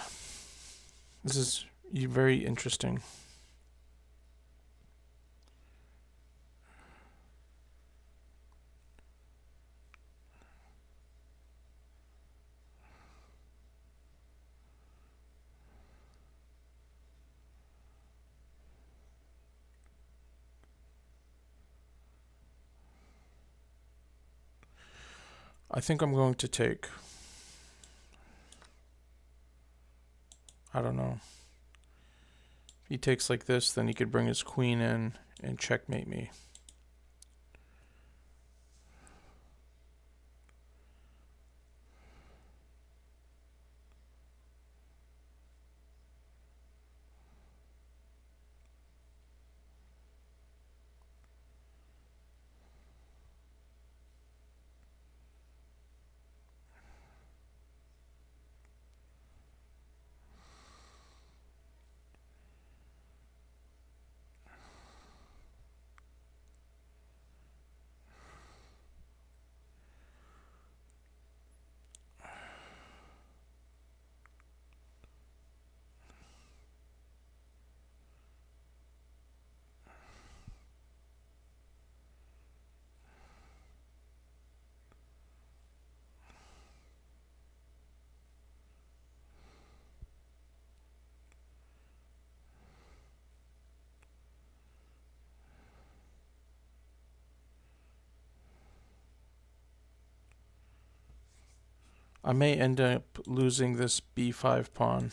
this is very interesting. I think I'm going to take. I don't know. If he takes like this, then he could bring his queen in and checkmate me. I may end up losing this b5 pawn.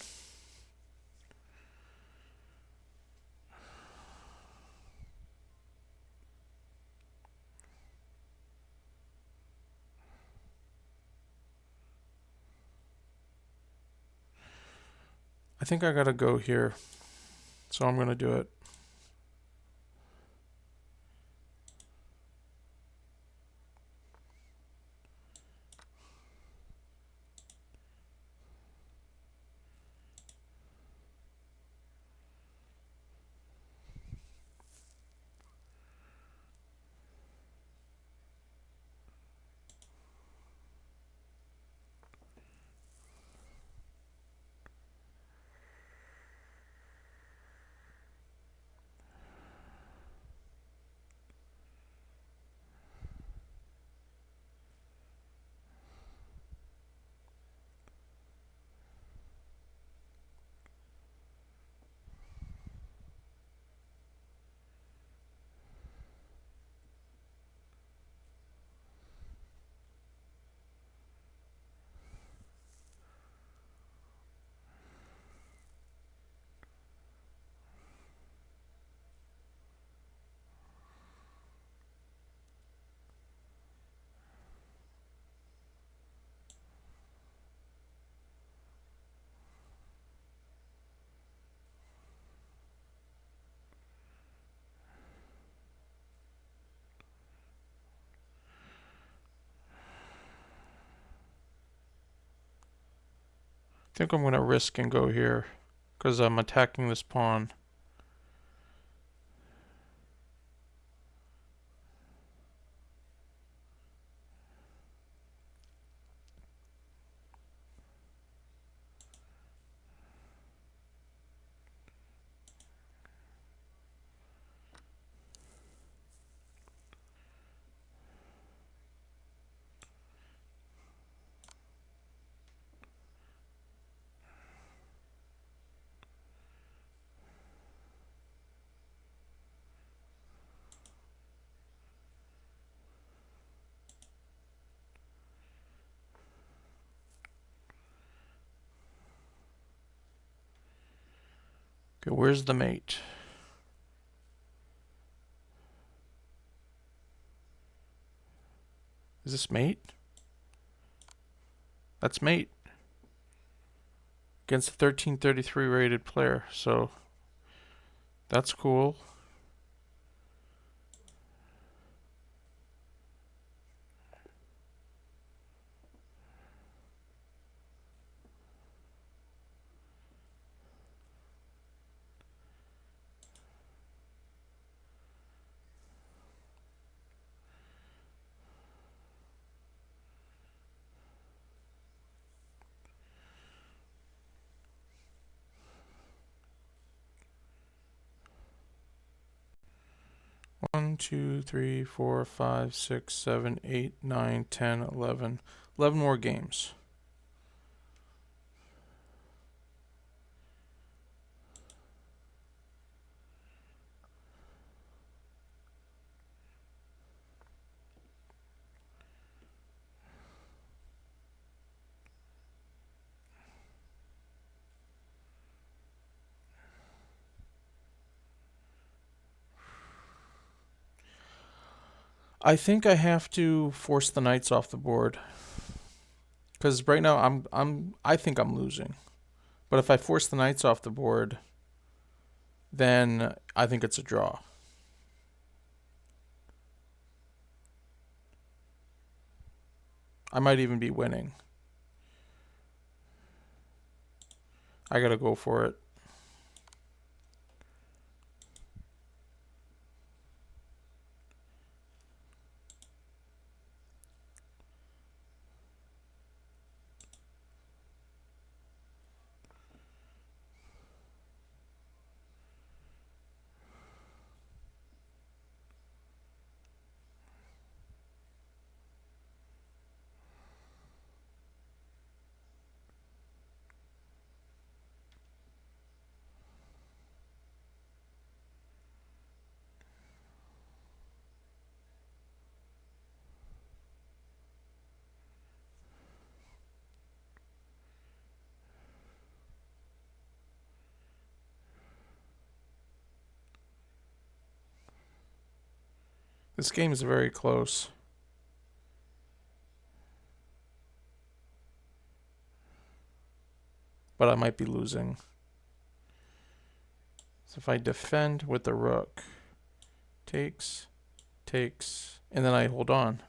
I think I gotta go here, so I'm gonna do it. think I'm going to risk and go here because I'm attacking this pawn. Okay, where's the mate? Is this mate? That's mate. Against a 1333 rated player, so that's cool. One, 2, 3, 4, 5, 6, 7, 8, 9, 10, 11. 11 more games. I think I have to force the knights off the board because right now I think I'm losing. But if I force the knights off the board, then I think it's a draw. I might even be winning. I gotta go for it. This game is very close. But I might be losing. So if I defend with the rook, takes, and then I hold on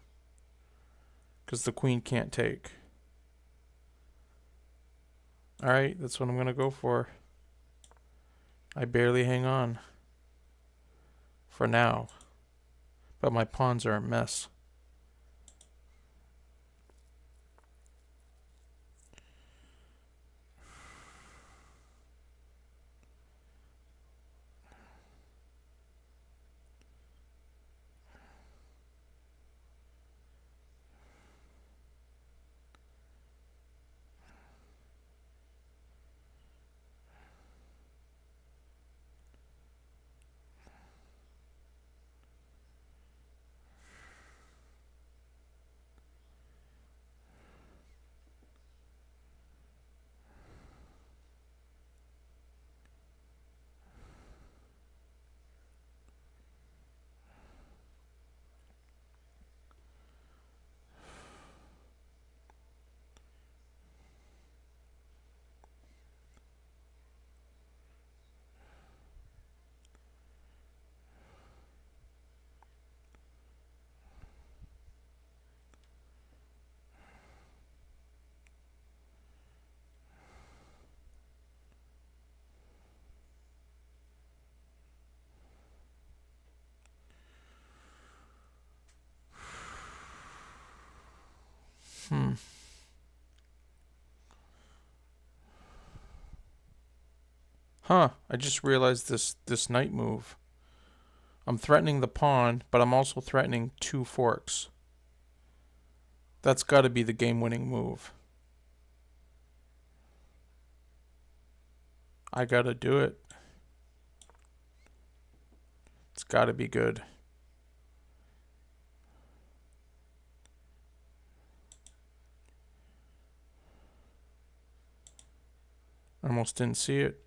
because the queen can't take. All right, that's what I'm going to go for. I barely hang on for now, but my pawns are a mess. Hmm. Huh. I just realized this knight move. I'm threatening the pawn, but I'm also threatening 2 forks. That's got to be the game-winning move. I gotta do it. It's gotta be good. I almost didn't see it.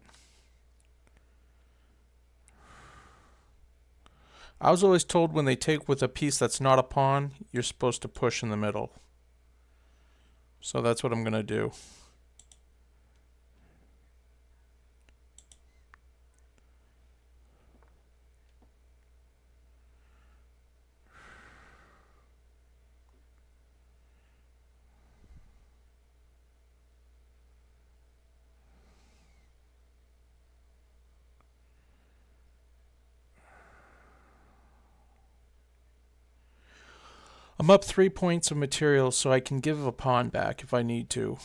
I was always told when they take with a piece that's not a pawn, you're supposed to push in the middle. So that's what I'm gonna do. I'm up 3 points of material, so I can give a pawn back if I need to.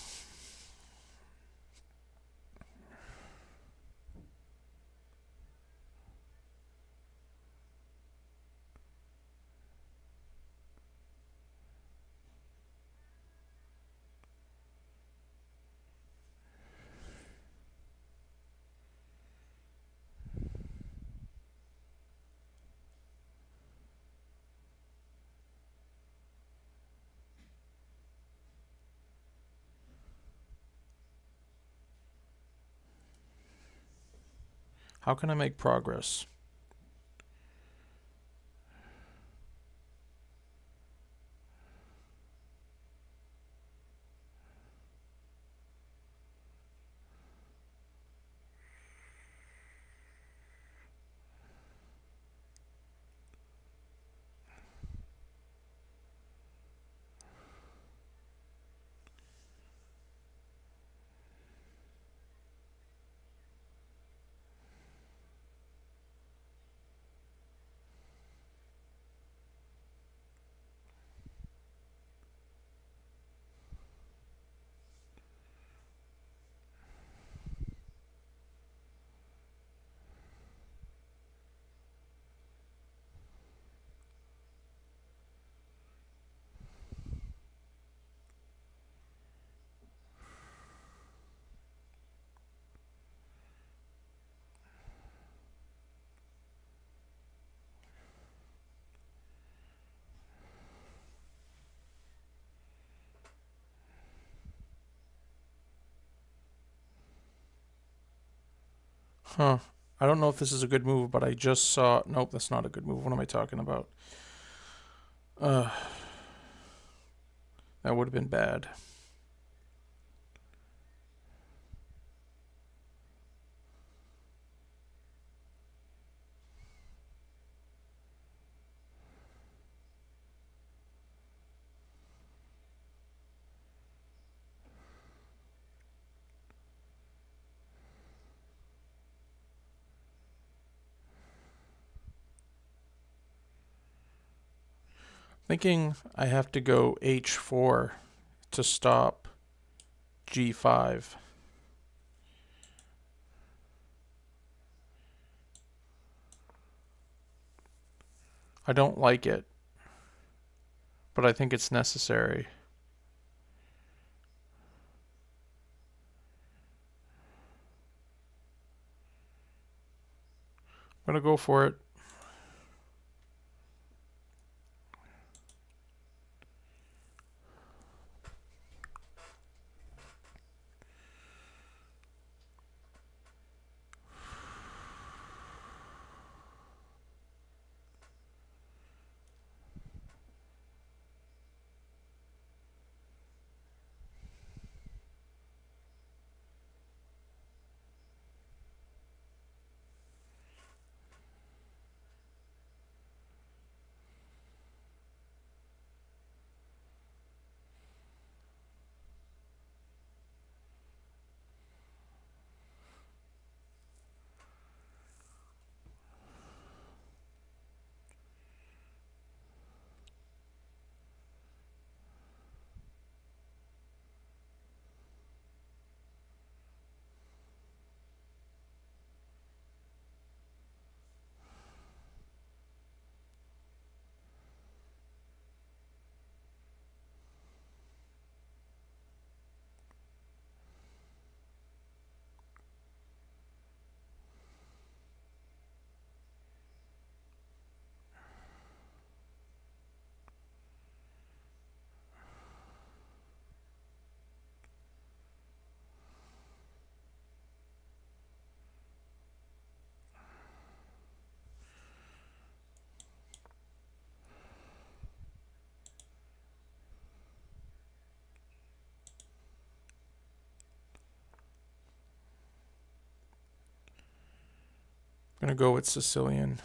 How can I make progress? Huh. I don't know if this is a good move, but I just saw... Nope, that's not a good move. What am I talking about? Uh, that would have been bad. Thinking I have to go h4 to stop g5. I don't like it, but I think it's necessary. I'm gonna go for it. I'm going to go with Sicilian.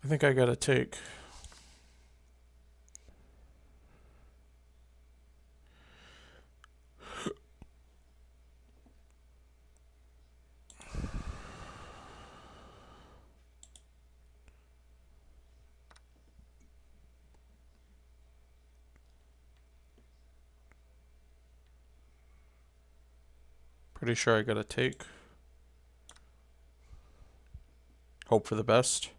I think I got to take. Pretty sure I got to take. Hope for the best.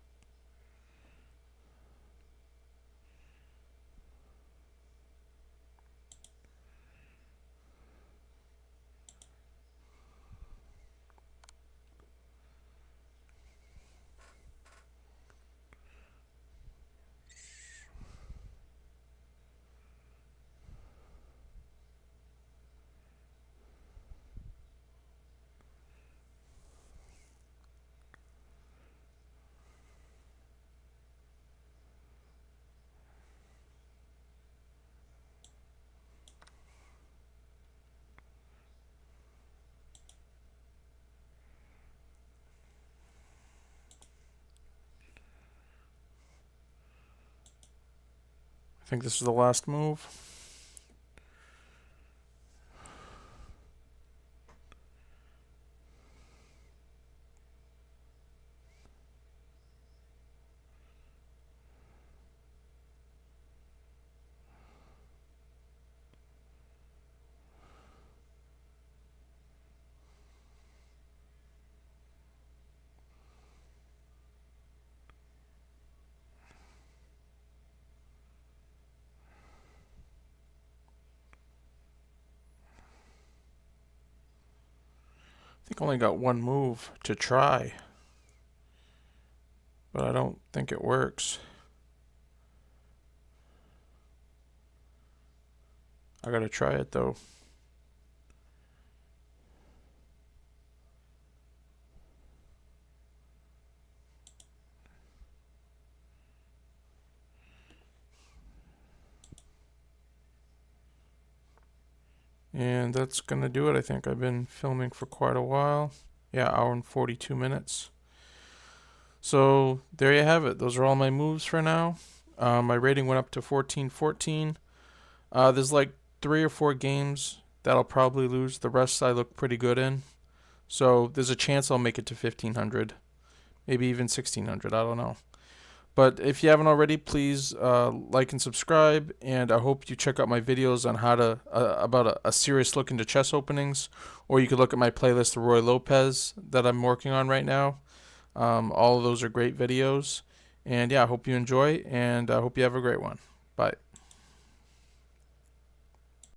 I think this is the last move. I think I only got one move to try, but I don't think it works. I gotta try it though. And that's gonna do it. I think I've been filming for quite a while. Yeah, hour and 42 minutes. So there you have it. Those are all my moves for now. My rating went up to 1414. There's like 3 or 4 games that I'll probably lose. The rest I look pretty good in. So there's a chance I'll make it to 1500. Maybe even 1600. I don't know. But if you haven't already, please like and subscribe. And I hope you check out my videos on how to about a serious look into chess openings. Or you could look at my playlist of Roy Lopez that I'm working on right now. All of those are great videos. And yeah, I hope you enjoy, and I hope you have a great one. Bye.